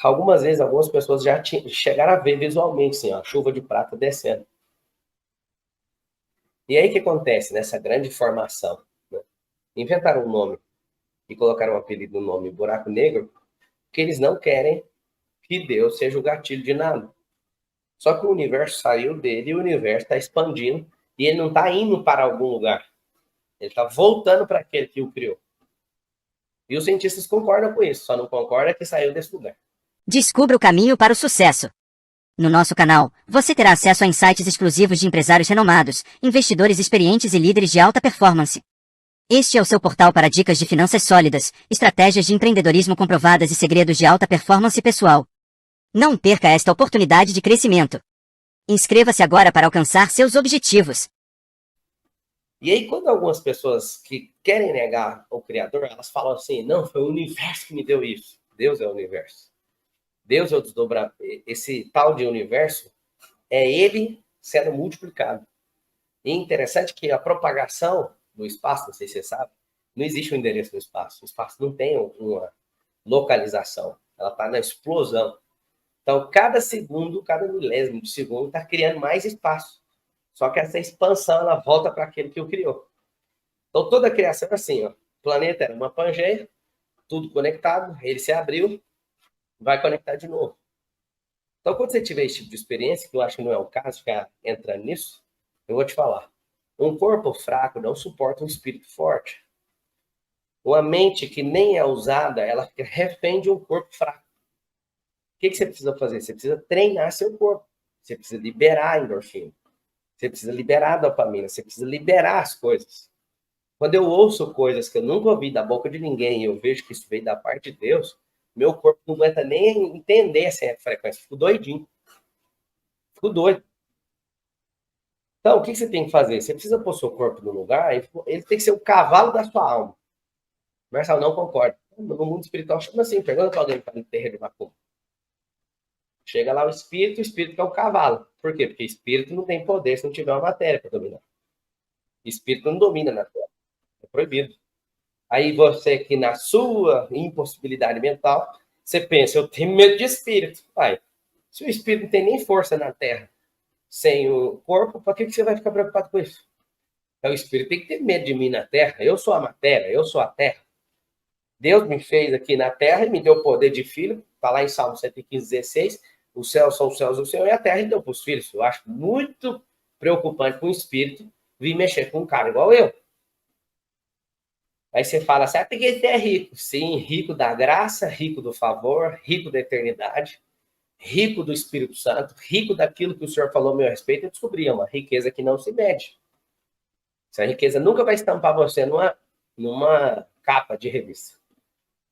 Algumas vezes, algumas pessoas já chegaram a ver visualmente, assim, ó, a chuva de prata descendo. E aí o que acontece nessa grande formação? Né? Inventaram um nome e colocaram um apelido no nome buraco negro, porque eles não querem que Deus seja o gatilho de nada. Só que o universo saiu dele e o universo está expandindo e ele não está indo para algum lugar. Ele está voltando para aquele que o criou. E os cientistas concordam com isso, só não concordam que saiu desse lugar. Descubra o caminho para o sucesso. No nosso canal, você terá acesso a insights exclusivos de empresários renomados, investidores experientes e líderes de alta performance. Este é o seu portal para dicas de finanças sólidas, estratégias de empreendedorismo comprovadas e segredos de alta performance pessoal. Não perca esta oportunidade de crescimento. Inscreva-se agora para alcançar seus objetivos. E aí, quando algumas pessoas que querem negar o Criador, elas falam assim, não, foi o universo que me deu isso. Deus é o universo. Deus é o desdobramento. Esse tal de universo é ele sendo multiplicado. E é interessante que a propagação do espaço, não sei se você sabe, não existe um endereço no espaço. O espaço não tem uma localização. Ela está na explosão. Então, cada segundo, cada milésimo de segundo está criando mais espaço. Só que essa expansão, ela volta para aquele que o criou. Então, toda a criação é assim, ó. O planeta era uma pangeia, tudo conectado, ele se abriu, vai conectar de novo. Então, quando você tiver esse tipo de experiência, que eu acho que não é o caso, ficar entrando nisso, eu vou te falar. Um corpo fraco não suporta um espírito forte. Uma mente que nem é usada, ela fica refém de um corpo fraco. O que você precisa fazer? Você precisa treinar seu corpo. Você precisa liberar a endorfina. Você precisa liberar a dopamina, você precisa liberar as coisas. Quando eu ouço coisas que eu nunca ouvi da boca de ninguém e eu vejo que isso veio da parte de Deus, meu corpo não aguenta nem entender essa frequência. Fico doidinho. Fico doido. Então, o que você tem que fazer? Você precisa pôr seu corpo no lugar, ele tem que ser o cavalo da sua alma. Marcelo, não concordo. No mundo espiritual chama assim, pergunta para alguém que está no terreiro de macumba. Chega lá o espírito que é o cavalo. Por quê? Porque espírito não tem poder se não tiver uma matéria para dominar. Espírito não domina na Terra. É proibido. Aí você que na sua impossibilidade mental, você pensa, eu tenho medo de espírito. Pai, se o espírito não tem nem força na Terra, sem o corpo, para que você vai ficar preocupado com isso? Então, o espírito tem que ter medo de mim na Terra. Eu sou a matéria, eu sou a Terra. Deus me fez aqui na Terra e me deu o poder de filho. Está lá em Salmo 115, 16. Os céus são os céus do Senhor e a terra ele deu para os filhos. Eu acho muito preocupante com o espírito vir mexer com um cara igual eu. Aí você fala assim, porque ele é rico. Sim, rico da graça, rico do favor, rico da eternidade, rico do Espírito Santo, rico daquilo que o Senhor falou a meu respeito. Eu descobri, é uma riqueza que não se mede. Essa riqueza nunca vai estampar você numa capa de revista.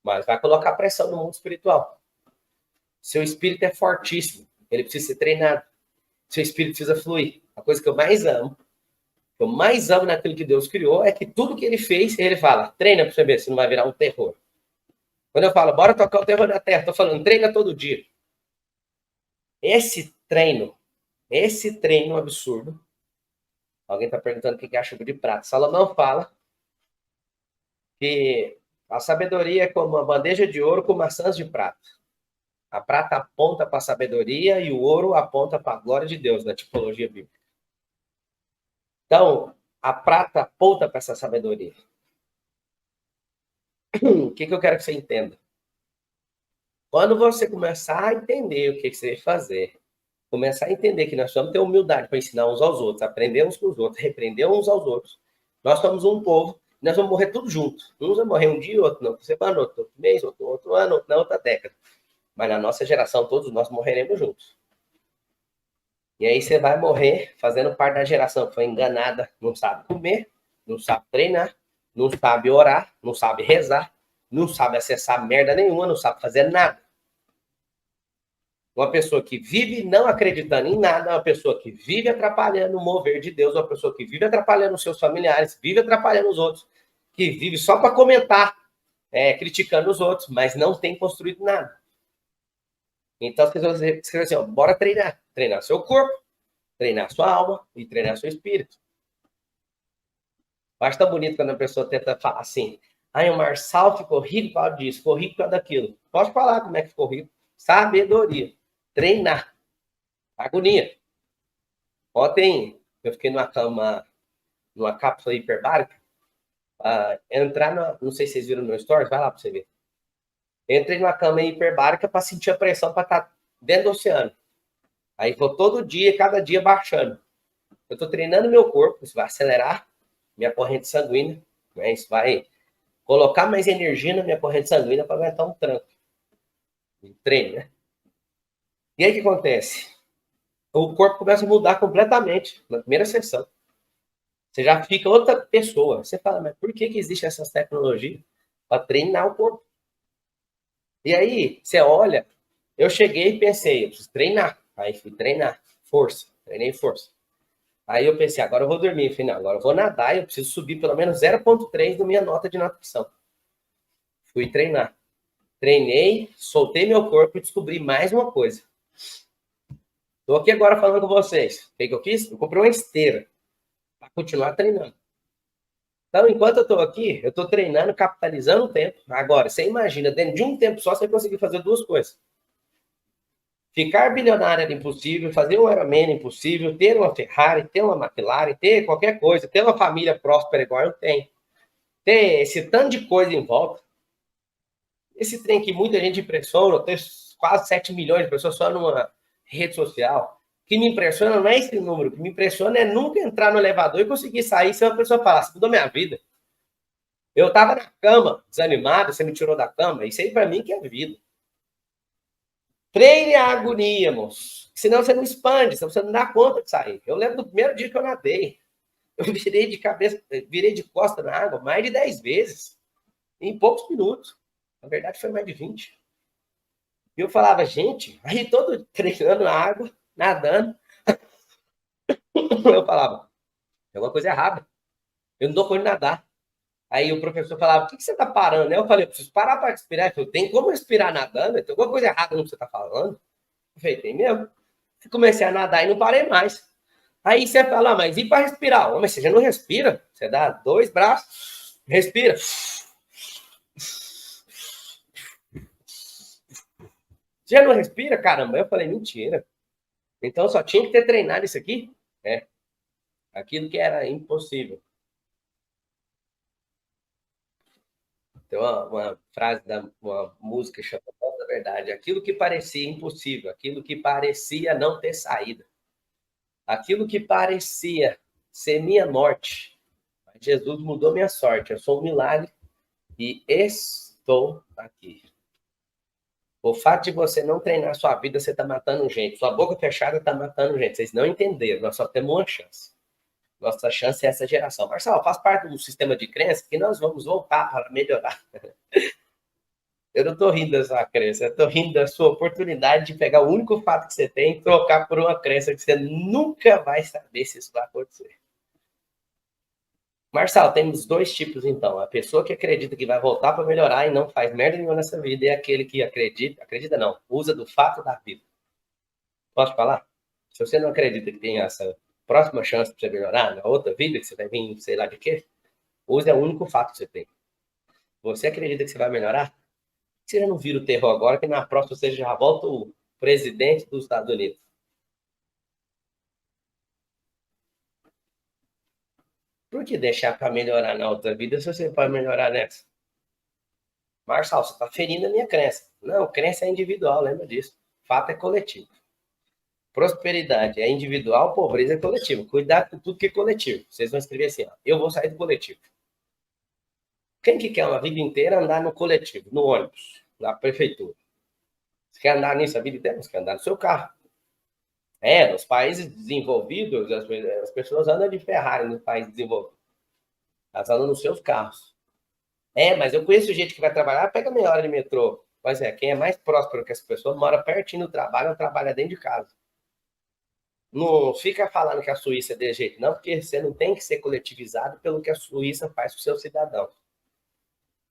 Mas vai colocar pressão no mundo espiritual. Seu espírito é fortíssimo. Ele precisa ser treinado. Seu espírito precisa fluir. A coisa que eu mais amo naquilo que Deus criou é que tudo que ele fez, ele fala, treina para você ver se não vai virar um terror. Quando eu falo, bora tocar o terror na terra, estou falando, treina todo dia. Esse treino absurdo. Alguém está perguntando o que é a chuva de prata. Salomão fala que a sabedoria é como uma bandeja de ouro com maçãs de prata. A prata aponta para a sabedoria e o ouro aponta para a glória de Deus, na tipologia bíblica. Então, a prata aponta para essa sabedoria. O que eu quero que você entenda? Quando você começar a entender o que você vai fazer, começar a entender que nós vamos ter humildade para ensinar uns aos outros, aprender uns com os outros, repreender uns aos outros. Nós somos um povo, nós vamos morrer tudo junto. Uns vão morrer um dia, outro na outra semana, outro mês, outro ano, outro na outra década. Mas na nossa geração, todos nós morreremos juntos. E aí você vai morrer fazendo parte da geração que foi enganada, não sabe comer, não sabe treinar, não sabe orar, não sabe rezar, não sabe acessar merda nenhuma, não sabe fazer nada. Uma pessoa que vive não acreditando em nada, uma pessoa que vive atrapalhando o mover de Deus, uma pessoa que vive atrapalhando os seus familiares, vive atrapalhando os outros, que vive só para comentar, criticando os outros, mas não tem construído nada. Então, as pessoas escrevem assim, ó, bora treinar. Treinar seu corpo, treinar sua alma e treinar seu espírito. Eu acho tão bonito quando a pessoa tenta falar assim, o Marçal ficou rico por causa disso, ficou rico por causa daquilo. Pode falar como é que ficou rico. Sabedoria. Treinar. Agonia. Ontem eu fiquei numa cápsula hiperbárica. Não sei se vocês viram no meu stories, vai lá para você ver. Eu entrei numa cama hiperbárica para sentir a pressão para estar dentro do oceano. Aí vou todo dia, cada dia baixando. Eu estou treinando meu corpo, isso vai acelerar minha corrente sanguínea, né? Isso vai colocar mais energia na minha corrente sanguínea para aguentar um tranco. Treino, né? E aí o que acontece? O corpo começa a mudar completamente na primeira sessão. Você já fica outra pessoa. Você fala, mas por que existe essas tecnologias? Para treinar o corpo. E aí, você olha, eu cheguei e pensei, eu preciso treinar. Aí fui treinar, força, treinei força. Aí eu pensei, agora eu vou dormir. Falei, não, agora eu vou nadar e eu preciso subir pelo menos 0,3 na minha nota de natação. Fui treinar. Treinei, soltei meu corpo e descobri mais uma coisa. Estou aqui agora falando com vocês. O que eu fiz? Eu comprei uma esteira para continuar treinando. Então, enquanto eu estou aqui, eu estou treinando, capitalizando o tempo. Agora, você imagina, dentro de um tempo só, você conseguir fazer duas coisas. Ficar bilionário era impossível, fazer um Ironman impossível, ter uma Ferrari, ter uma McLaren, ter qualquer coisa, ter uma família próspera igual eu tenho. Ter esse tanto de coisa em volta. Esse trem que muita gente impressiona, ter quase 7 milhões de pessoas só numa rede social. O que me impressiona não é esse número, o que me impressiona é nunca entrar no elevador e conseguir sair sem uma pessoa falar, você mudou minha vida. Eu estava na cama, desanimado, você me tirou da cama, isso aí para mim que é vida. Treine a agonia, moço. Senão você não expande, senão você não dá conta de sair. Eu lembro do primeiro dia que eu nadei. Eu virei de cabeça, virei de costa na água mais de 10 vezes, em poucos minutos. Na verdade, foi mais de 20. E eu falava, gente, aí todo treinando na água, nadando, eu falava, tem alguma coisa errada. Eu não dou conta de nadar. Aí o professor falava, por que você está parando? Eu falei, eu preciso parar para respirar. Ele falou, tem como respirar nadando? Tem alguma coisa errada no que você está falando? Eu falei, tem mesmo. Comecei a nadar e não parei mais. Aí você fala, mas e para respirar? Mas você já não respira? Você dá 2 braços, respira. Você já não respira? Caramba, eu falei, mentira. Então só tinha que ter treinado isso aqui? É, aquilo que era impossível. Tem uma frase uma música chamada da verdade, aquilo que parecia impossível, aquilo que parecia não ter saída, aquilo que parecia ser minha morte, Jesus mudou minha sorte, eu sou um milagre e estou aqui. O fato de você não treinar sua vida, você está matando gente. Sua boca fechada está matando gente. Vocês não entenderam, nós só temos uma chance. Nossa chance é essa geração. Marcelo, faz parte de um sistema de crença que nós vamos voltar para melhorar. Eu não estou rindo da sua crença, eu estou rindo da sua oportunidade de pegar o único fato que você tem e trocar por uma crença que você nunca vai saber se isso vai acontecer. Marcelo, temos 2 tipos então. A pessoa que acredita que vai voltar para melhorar e não faz merda nenhuma nessa vida, e aquele que acredita não, usa do fato da vida. Posso falar? Se você não acredita que tem essa próxima chance para você melhorar, na outra vida, que você vai vir, sei lá de quê, use o único fato que você tem. Você acredita que você vai melhorar? Você já não vira o terror agora, que na próxima você já volta o presidente dos Estados Unidos. Por que deixar para melhorar na outra vida se você pode melhorar nessa? Marçal, você está ferindo a minha crença. Não, crença é individual, lembra disso. Fato é coletivo. Prosperidade é individual, pobreza é coletivo. Cuidado com tudo que é coletivo. Vocês vão escrever assim, ó, eu vou sair do coletivo. Quem que quer uma vida inteira andar no coletivo, no ônibus, na prefeitura? Você quer andar nisso a vida inteira? Você quer andar no seu carro. Nos países desenvolvidos, as pessoas andam de Ferrari no país desenvolvido. Elas andam nos seus carros. Mas eu conheço gente que vai trabalhar, pega meia hora de metrô. Mas quem é mais próspero que as pessoas mora pertinho do trabalho ou trabalha dentro de casa. Não fica falando que a Suíça é desse jeito, não, porque você não tem que ser coletivizado pelo que a Suíça faz com seus cidadãos.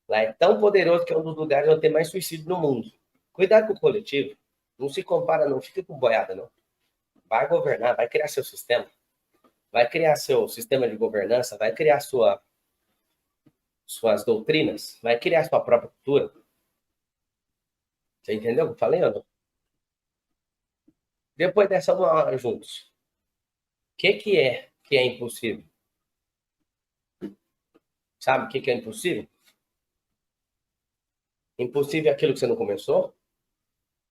Lá é tão poderoso que é um dos lugares onde tem mais suicídio no mundo. Cuidado com o coletivo. Não se compara, não. Fica com boiada, não. Vai governar, vai criar seu sistema. Vai criar seu sistema de governança, vai criar suas doutrinas, vai criar sua própria cultura. Você entendeu o que eu falei, ou não? Depois dessa uma hora juntos. O que é impossível? Sabe o que é impossível? Impossível é aquilo que você não começou.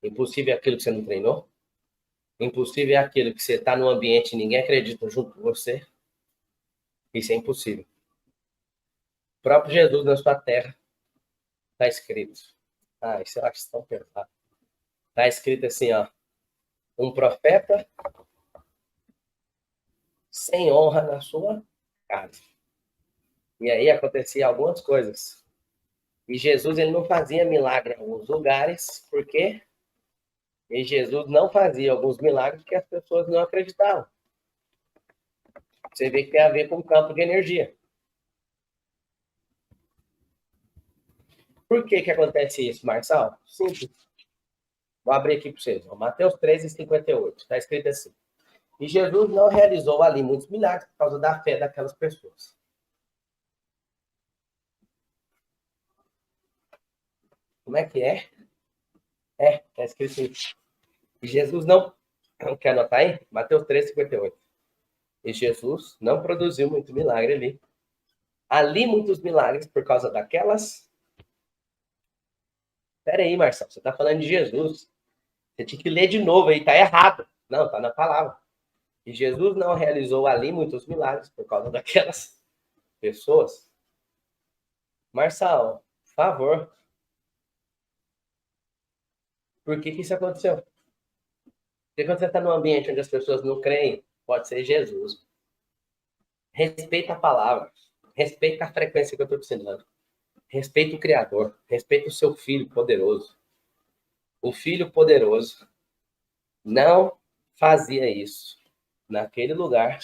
Impossível é aquilo que você não treinou. Impossível é aquilo que você está no ambiente e ninguém acredita junto com você. Isso é impossível. O próprio Jesus na sua terra está escrito. Isso eu acho tão pesado. Está escrito assim, ó. Um profeta sem honra na sua casa. E aí acontecia algumas coisas. E Jesus ele não fazia milagre em alguns lugares, porque e Jesus não fazia alguns milagres porque as pessoas não acreditavam. Você vê que tem a ver com o campo de energia. Por que acontece isso, Marçal? Simples. Vou abrir aqui para vocês. Mateus 13:58. Está escrito assim. E Jesus não realizou ali muitos milagres por causa da fé daquelas pessoas. Como é que é? Está escrito isso. E Jesus não. Quer anotar aí? Mateus 13:58. E Jesus não produziu muito milagre ali. Ali muitos milagres por causa daquelas. Espera aí, Marcelo, você está falando de Jesus. Você tinha que ler de novo aí, está errado. Não, está na palavra. E Jesus não realizou ali muitos milagres por causa daquelas pessoas. Marçal, por favor. Por que isso aconteceu? Porque quando você está num ambiente onde as pessoas não creem, pode ser Jesus. Respeita a palavra. Respeita a frequência que eu estou te ensinando. Respeita o Criador. Respeita o seu Filho poderoso. O Filho poderoso não fazia isso naquele lugar.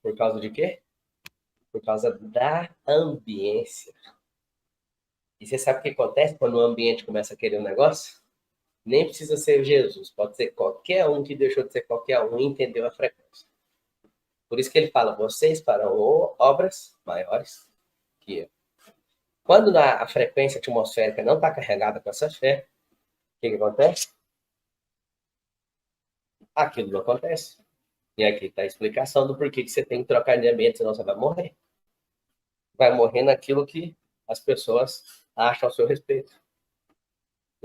Por causa de quê? Por causa da ambiência. E você sabe o que acontece quando o ambiente começa a querer um negócio? Nem precisa ser Jesus. Pode ser qualquer um que deixou de ser qualquer um e entendeu a frequência. Por isso que ele fala, vocês farão obras maiores que eu. Quando a frequência atmosférica não está carregada com essa fé, o que acontece? Aquilo não acontece. E aqui está a explicação do porquê que você tem que trocar de ambiente, senão você vai morrer. Vai morrer naquilo que as pessoas acham a seu respeito.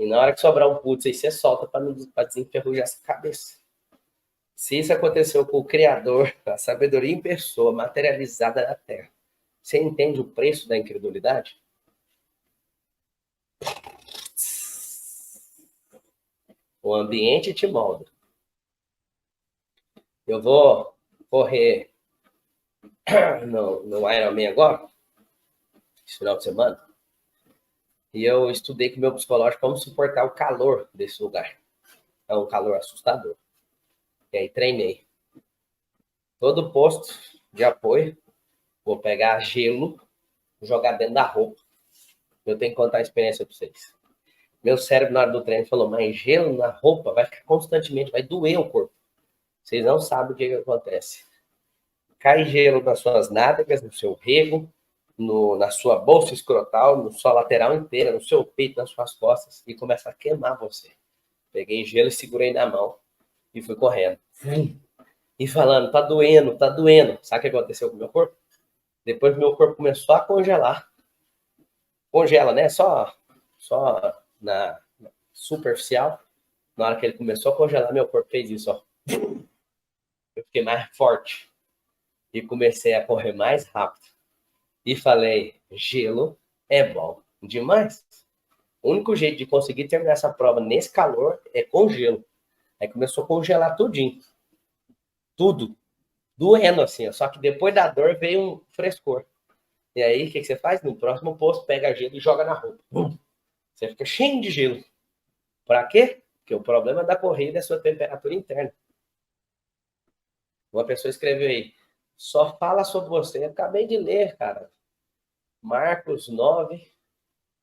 E na hora que sobrar um putz aí, você solta para desenferrujar essa cabeça. Se isso aconteceu com o Criador, a sabedoria em pessoa, materializada na Terra, você entende o preço da incredulidade? O ambiente te molda. Eu vou correr no Ironman agora, esse final de semana, e eu estudei com o meu psicológico como suportar o calor desse lugar. É um calor assustador. E aí treinei. Todo posto de apoio, vou pegar gelo, jogar dentro da roupa. Eu tenho que contar a experiência para vocês. Meu cérebro, na hora do treino, falou, mas gelo na roupa vai ficar constantemente, vai doer o corpo. Vocês não sabem o que acontece. Cai gelo nas suas nádegas, no seu rego, na sua bolsa escrotal, na sua lateral inteira, no seu peito, nas suas costas, e começa a queimar você. Peguei gelo e segurei na mão e fui correndo. E falando, tá doendo, tá doendo. Sabe o que aconteceu com o meu corpo? Depois meu corpo começou a congelar. Congela, né? Só na superficial. Na hora que ele começou a congelar, meu corpo fez isso, ó. Eu fiquei mais forte. E comecei a correr mais rápido. E falei, gelo é bom demais. O único jeito de conseguir terminar essa prova nesse calor é com gelo. Aí começou a congelar tudinho. Tudo. Doendo assim, ó. Só que depois da dor veio um frescor. E aí, o que você faz? No próximo posto, pega gelo e joga na roupa. Você fica cheio de gelo. Pra quê? Porque o problema da corrida é a sua temperatura interna. Uma pessoa escreveu aí, só fala sobre você. Eu acabei de ler, cara. Marcos 9.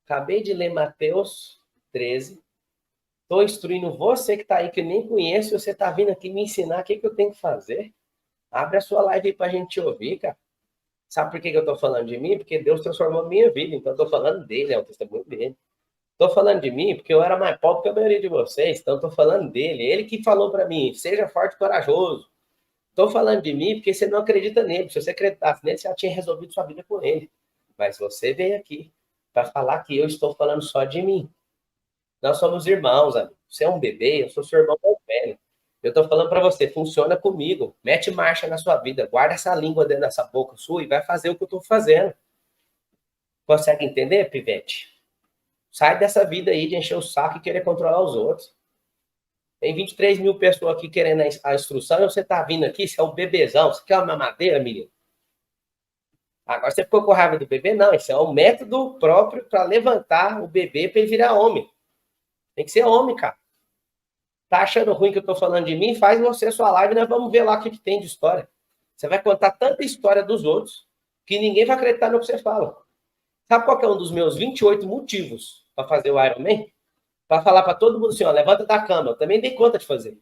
Acabei de ler Mateus 13. Estou instruindo você que está aí, que eu nem conheço, e você está vindo aqui me ensinar o que eu tenho que fazer. Abre a sua live aí para a gente te ouvir, cara. Sabe por que eu estou falando de mim? Porque Deus transformou a minha vida, então eu estou falando dele, é o testemunho dele. Estou falando de mim porque eu era mais pobre que a maioria de vocês, então estou falando dele. Ele que falou para mim, seja forte e corajoso. Estou falando de mim porque você não acredita nele. Se você acreditasse nele, você já tinha resolvido sua vida com ele. Mas você veio aqui para falar que eu estou falando só de mim. Nós somos irmãos, amigo. Você é um bebê, eu sou seu irmão mais velho. Eu estou falando para você, funciona comigo. Mete marcha na sua vida. Guarda essa língua dentro dessa boca sua e vai fazer o que eu estou fazendo. Consegue entender, pivete? Sai dessa vida aí de encher o saco e querer controlar os outros. Tem 23 mil pessoas aqui querendo a instrução e você tá vindo aqui, você é um bebezão, você quer uma mamadeira, menino? Agora você ficou com raiva do bebê? Não, isso é um método próprio para levantar o bebê para ele virar homem. Tem que ser homem, cara. Tá achando ruim que eu tô falando de mim? Faz você a sua live e nós vamos ver lá o que tem de história. Você vai contar tanta história dos outros que ninguém vai acreditar no que você fala. Sabe qual que é um dos meus 28 motivos para fazer o Ironman? Para falar para todo mundo assim, ó, levanta da cama. Eu também dei conta de fazer.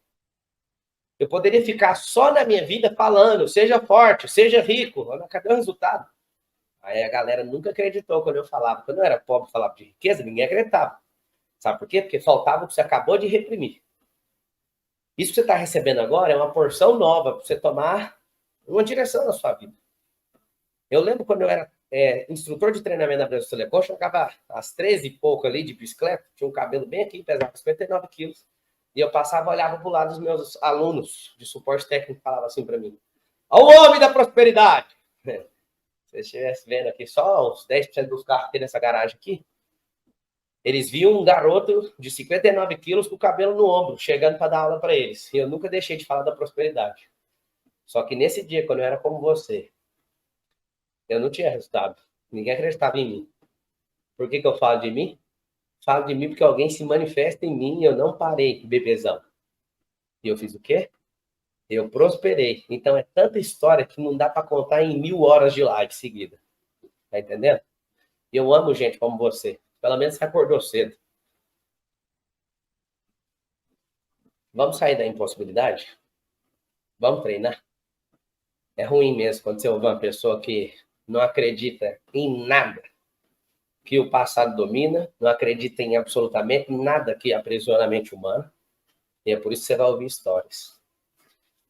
Eu poderia ficar só na minha vida falando, seja forte, seja rico. Cadê o resultado? Aí a galera nunca acreditou quando eu falava. Quando eu era pobre e falava de riqueza, ninguém acreditava. Sabe por quê? Porque faltava o que você acabou de reprimir. Isso que você está recebendo agora é uma porção nova para você tomar uma direção na sua vida. Eu lembro quando eu era instrutor de treinamento da Brasil Telecom, eu jogava às 13 e pouco ali de bicicleta, tinha um cabelo bem aqui, pesava 59 quilos. E eu passava, olhava para o lado dos meus alunos de suporte técnico e falava assim para mim, ao homem da prosperidade! Se você estivesse vendo aqui, só uns 10% dos carros que tem nessa garagem aqui, Eles viam um garoto de 59 quilos com o cabelo no ombro, chegando para dar aula para eles. E eu nunca deixei de falar da prosperidade. Só que nesse dia, quando eu era como você, eu não tinha resultado. Ninguém acreditava em mim. Por que eu falo de mim? Falo de mim porque alguém se manifesta em mim e eu não parei, bebezão. E eu fiz o quê? Eu prosperei. Então é tanta história que não dá para contar em 1000 horas de live seguida. Tá entendendo? Eu amo gente como você. Pelo menos você acordou cedo. Vamos sair da impossibilidade? Vamos treinar? É ruim mesmo quando você ouve uma pessoa que não acredita em nada que o passado domina, não acredita em absolutamente nada que aprisiona a mente humana. E é por isso que você vai ouvir histórias.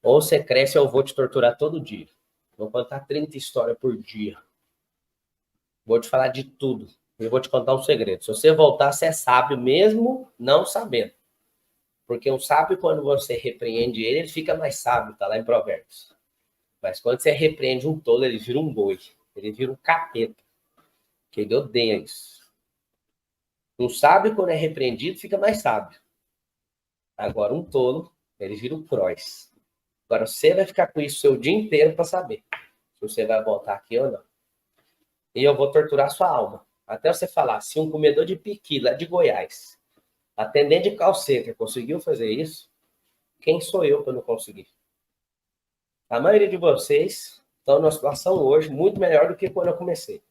Ou você cresce ou eu vou te torturar todo dia. Vou contar 30 histórias por dia. Vou te falar de tudo. Eu vou te contar um segredo. Se você voltar, você é sábio mesmo não sabendo. Porque um sábio, quando você repreende ele, ele fica mais sábio, tá lá em Provérbios. Mas quando você repreende um tolo, ele vira um boi. Ele vira um capeta. Que ele odeia isso. Um sábio, quando é repreendido, fica mais sábio. Agora, um tolo, ele vira um cross. Agora, você vai ficar com isso o seu dia inteiro para saber se você vai voltar aqui ou não. E eu vou torturar sua alma. Até você falar, se um comedor de piqui lá de Goiás, atendente de call center, conseguiu fazer isso, quem sou eu para não conseguir? A maioria de vocês estão numa situação hoje muito melhor do que quando eu comecei.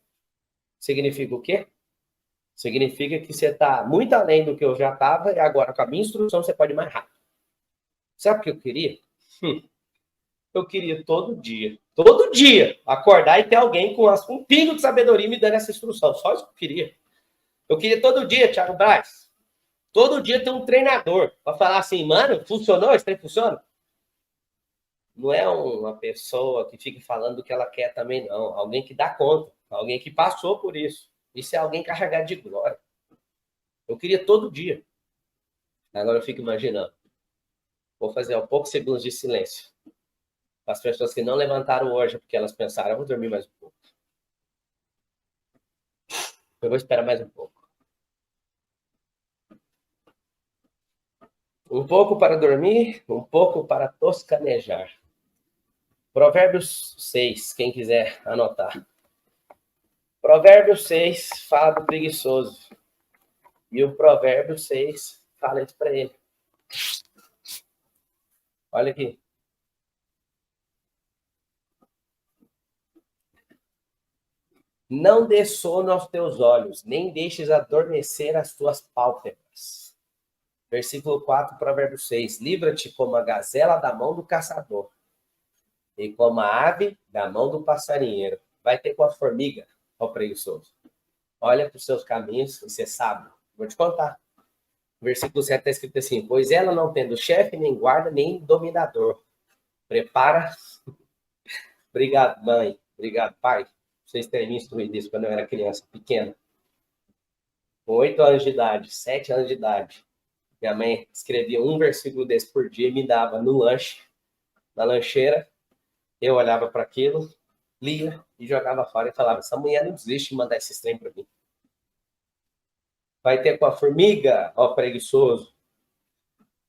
Significa o quê? Significa que você está muito além do que eu já estava e agora com a minha instrução você pode ir mais rápido. Sabe o que eu queria? Eu queria todo dia, acordar e ter alguém com um pingo de sabedoria me dando essa instrução. Só isso que eu queria. Eu queria todo dia, Thiago Braz, todo dia ter um treinador para falar assim, mano, funcionou? Isso trem funciona? Não é uma pessoa que fica falando do que ela quer também, não. Alguém que dá conta, alguém que passou por isso. Isso é alguém carregado de glória. Eu queria todo dia. Agora eu fico imaginando. Vou fazer poucos segundos de silêncio. As pessoas que não levantaram hoje porque elas pensaram, eu vou dormir mais um pouco. Eu vou esperar mais um pouco. Um pouco para dormir, um pouco para toscanejar. Provérbios 6, quem quiser anotar. Provérbios 6 fala do preguiçoso. E o Provérbio 6 fala isso para ele. Olha aqui. Não dê sono aos teus olhos, nem deixes adormecer as tuas pálpebras. Versículo 4, Provérbio 6. Livra-te como a gazela da mão do caçador, e como a ave da mão do passarinheiro. Vai ter com a formiga, ó preguiçoso. Olha para os seus caminhos e você sabe. Vou te contar. Versículo 7 está escrito assim: pois ela não tendo chefe, nem guarda, nem dominador. Prepara. Obrigado, mãe. Obrigado, pai. Vocês terem me instruído isso quando eu era criança, pequena. Com 8 anos de idade, 7 anos de idade. Minha mãe escrevia um versículo desse por dia e me dava no lanche, na lancheira. Eu olhava para aquilo, lia e jogava fora e falava: essa mulher não desiste de mandar esse trem para mim. Vai ter com a formiga, ó preguiçoso.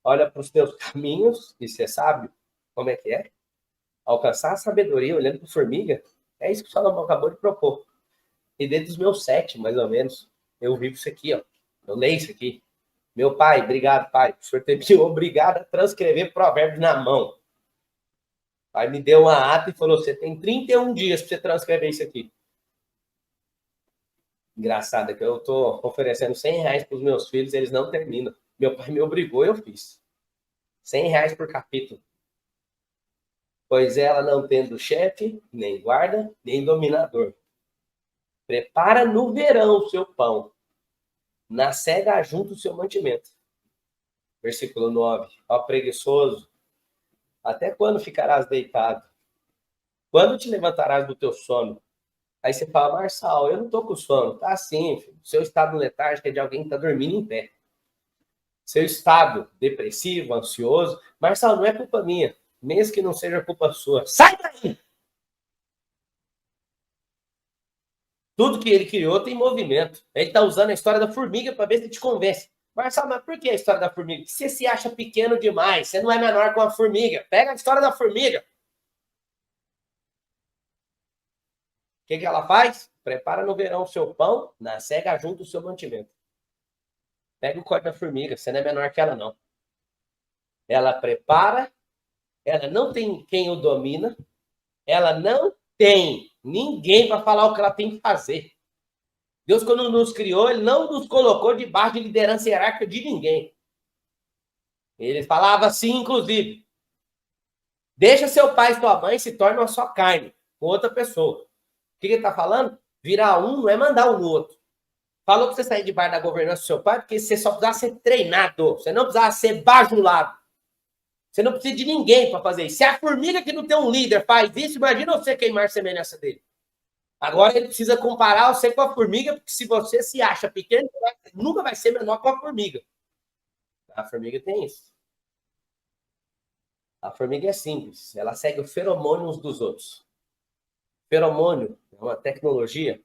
Olha para os teus caminhos e você sabe como é que é. Alcançar a sabedoria olhando para a formiga, é isso que o Salomão acabou de propor. E desde os meus 7, mais ou menos, eu vivo isso aqui, ó. Eu leio isso aqui. Meu pai, obrigado, pai. O senhor me obrigado a transcrever provérbios na mão. Aí me deu uma ata e falou: você tem 31 dias para você transcrever isso aqui. Engraçado é que eu estou oferecendo R$100 para os meus filhos, eles não terminam. Meu pai me obrigou e eu fiz. R$100 por capítulo. Pois ela não tendo chefe, nem guarda, nem dominador. Prepara no verão o seu pão, na cega junto o seu mantimento. Versículo 9. Ó preguiçoso, até quando ficarás deitado? Quando te levantarás do teu sono? Aí você fala: Marçal, eu não tô com sono. Tá assim, filho. Seu estado letárgico é de alguém que tá dormindo em pé. Seu estado depressivo, ansioso. Marçal, não é culpa minha. Mesmo que não seja culpa sua. Sai daí! Tudo que ele criou tem movimento. Ele está usando a história da formiga para ver se te convence. Marcelo, mas por que a história da formiga? Você se acha pequeno demais, você não é menor que uma formiga. Pega a história da formiga. O que ela faz? Prepara no verão o seu pão, na cega junto o seu mantimento. Pega o código da formiga, você não é menor que ela, não. Ela prepara, ela não tem quem o domina, ela não tem ninguém para falar o que ela tem que fazer. Deus, quando nos criou, ele não nos colocou debaixo de liderança hierárquica de ninguém. Ele falava assim, inclusive, deixa seu pai e sua mãe se tornem a sua carne, com outra pessoa. O que ele está falando? Virar um não é mandar um no outro. Falou que você sair debaixo da governança do seu pai porque você só precisava ser treinado, você não precisava ser bajulado. Você não precisa de ninguém para fazer isso. Se a formiga que não tem um líder faz isso, imagina você queimar a semelhança dele. Agora ele precisa comparar você com a formiga, porque se você se acha pequeno, nunca vai ser menor que a formiga. A formiga tem isso. A formiga é simples, ela segue o feromônio uns dos outros. Feromônio é uma tecnologia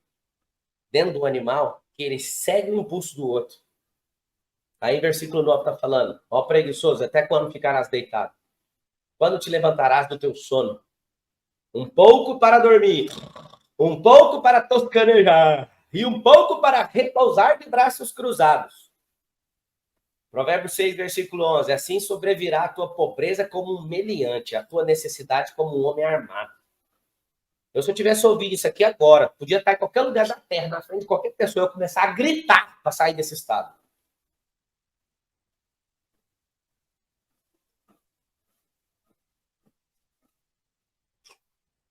dentro do animal que ele segue o impulso do outro. Aí, versículo 9 está falando: ó preguiçoso, até quando ficarás deitado? Quando te levantarás do teu sono? Um pouco para dormir, um pouco para toscanejar e um pouco para repousar de braços cruzados. Provérbios 6, versículo 11. Assim sobrevirá a tua pobreza como um meliante, a tua necessidade como um homem armado. Se eu tivesse ouvido isso aqui agora, podia estar em qualquer lugar da terra, na frente de qualquer pessoa, eu começar a gritar para sair desse estado.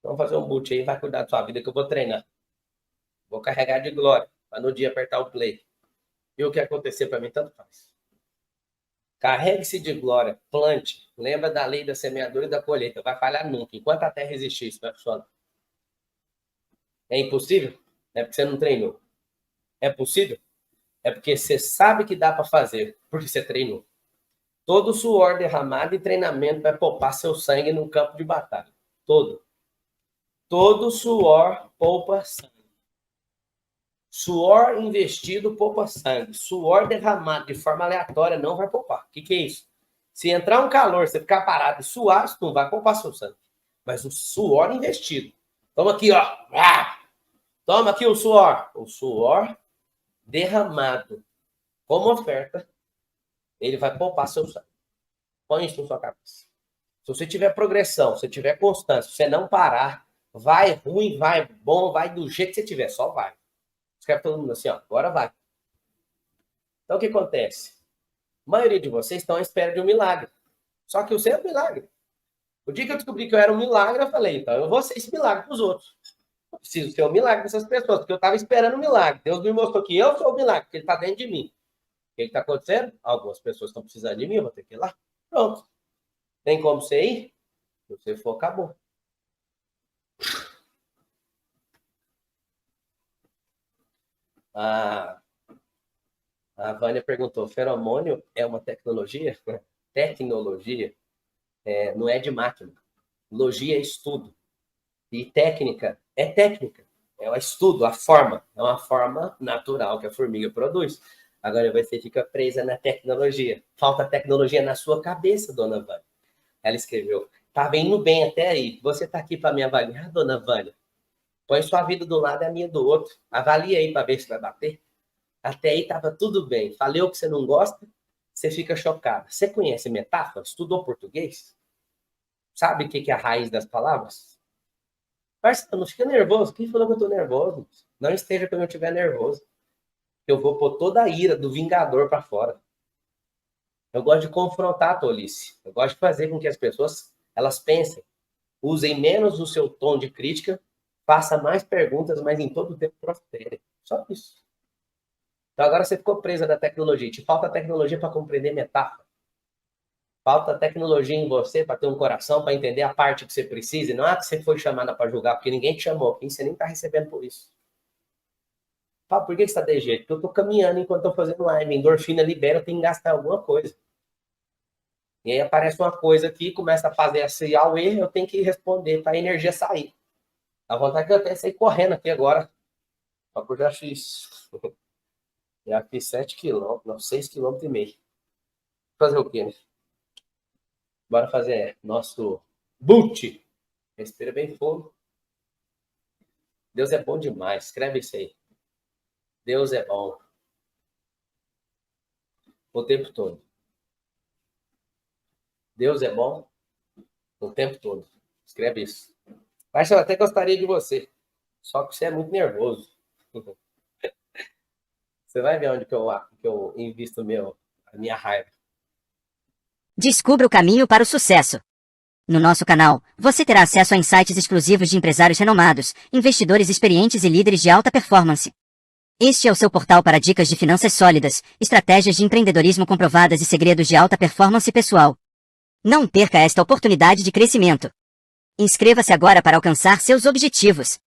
Vamos fazer um boot aí, vai cuidar da sua vida que eu vou treinar. Vou carregar de glória, para no dia apertar o play. E o que acontecer para mim, tanto faz. Carregue-se de glória, plante. Lembra da lei da semeadura e da colheita. Vai falhar nunca. Enquanto a terra existir, isso vai funcionar. É impossível? É porque você não treinou. É possível? É porque você sabe que dá para fazer, porque você treinou. Todo suor derramado em treinamento vai poupar seu sangue no campo de batalha. Todo. Todo suor poupa sangue. Suor investido poupa sangue. Suor derramado de forma aleatória não vai poupar. O que é isso? Se entrar um calor, você ficar parado e suar, isso não vai poupar seu sangue. Mas o suor investido. Toma aqui, ó. Toma aqui o suor. O suor derramado como oferta, ele vai poupar seu sangue. Põe isso na sua cabeça. Se você tiver progressão, se tiver constância, se você não parar, vai ruim, vai bom, vai do jeito que você tiver, só vai. Escreve todo mundo assim, ó, agora vai. Então, o que acontece? A maioria de vocês estão à espera de um milagre. Só que eu sei um milagre. O dia que eu descobri que eu era um milagre, eu falei, então eu vou ser esse milagre para os outros. Eu preciso ser um milagre para essas pessoas, porque eu estava esperando um milagre. Deus me mostrou que eu sou o milagre, porque ele está dentro de mim. O que está acontecendo? Algumas pessoas estão precisando de mim, eu vou ter que ir lá. Pronto. Tem como você ir? Se você for, acabou. A Vânia perguntou, feromônio é uma tecnologia? Tecnologia não é de máquina. Logia é estudo. E técnica é técnica. É o estudo, a forma. É uma forma natural que a formiga produz. Agora você fica presa na tecnologia. Falta tecnologia na sua cabeça, dona Vânia. Ela escreveu, tá indo bem até aí. Você está aqui para me avaliar, dona Vânia? Põe sua vida do lado e a minha do outro. Avalia aí para ver se vai bater. Até aí estava tudo bem. Falei o que você não gosta, você fica chocada. Você conhece metáfora? Estudou português? Sabe o que é a raiz das palavras? Parceiro, não fica nervoso. Quem falou que eu tô nervoso? Não esteja quando eu estiver nervoso. Eu vou pôr toda a ira do vingador para fora. Eu gosto de confrontar a tolice. Eu gosto de fazer com que as pessoas elas pensem. Usem menos o seu tom de crítica, faça mais perguntas, mas em todo o tempo prospere. Só isso. Então agora você ficou presa da tecnologia. Te falta tecnologia para compreender metáfora. Falta tecnologia em você para ter um coração, para entender a parte que você precisa. E não é que você foi chamada para julgar, porque ninguém te chamou, porque você nem está recebendo por isso. Fala, por que você está de jeito? Porque eu estou caminhando enquanto estou fazendo live. Endorfina libera, eu tenho que gastar alguma coisa. E aí aparece uma coisa aqui, começa a fazer esse auê, eu tenho que responder para a energia sair. A vontade que eu tenho é sair correndo aqui agora. Só que eu já fiz. Já fiz 7 quilômetros, não, 6,5 km. Fazer o quê, né? Bora fazer nosso boot. Respira bem fundo. Deus é bom demais. Escreve isso aí. Deus é bom. O tempo todo. Deus é bom o tempo todo. Escreve isso. Mas eu até gostaria de você. Só que você é muito nervoso. Você vai ver onde que eu invisto a minha raiva. Descubra o caminho para o sucesso. No nosso canal, você terá acesso a insights exclusivos de empresários renomados, investidores experientes e líderes de alta performance. Este é o seu portal para dicas de finanças sólidas, estratégias de empreendedorismo comprovadas e segredos de alta performance pessoal. Não perca esta oportunidade de crescimento. Inscreva-se agora para alcançar seus objetivos.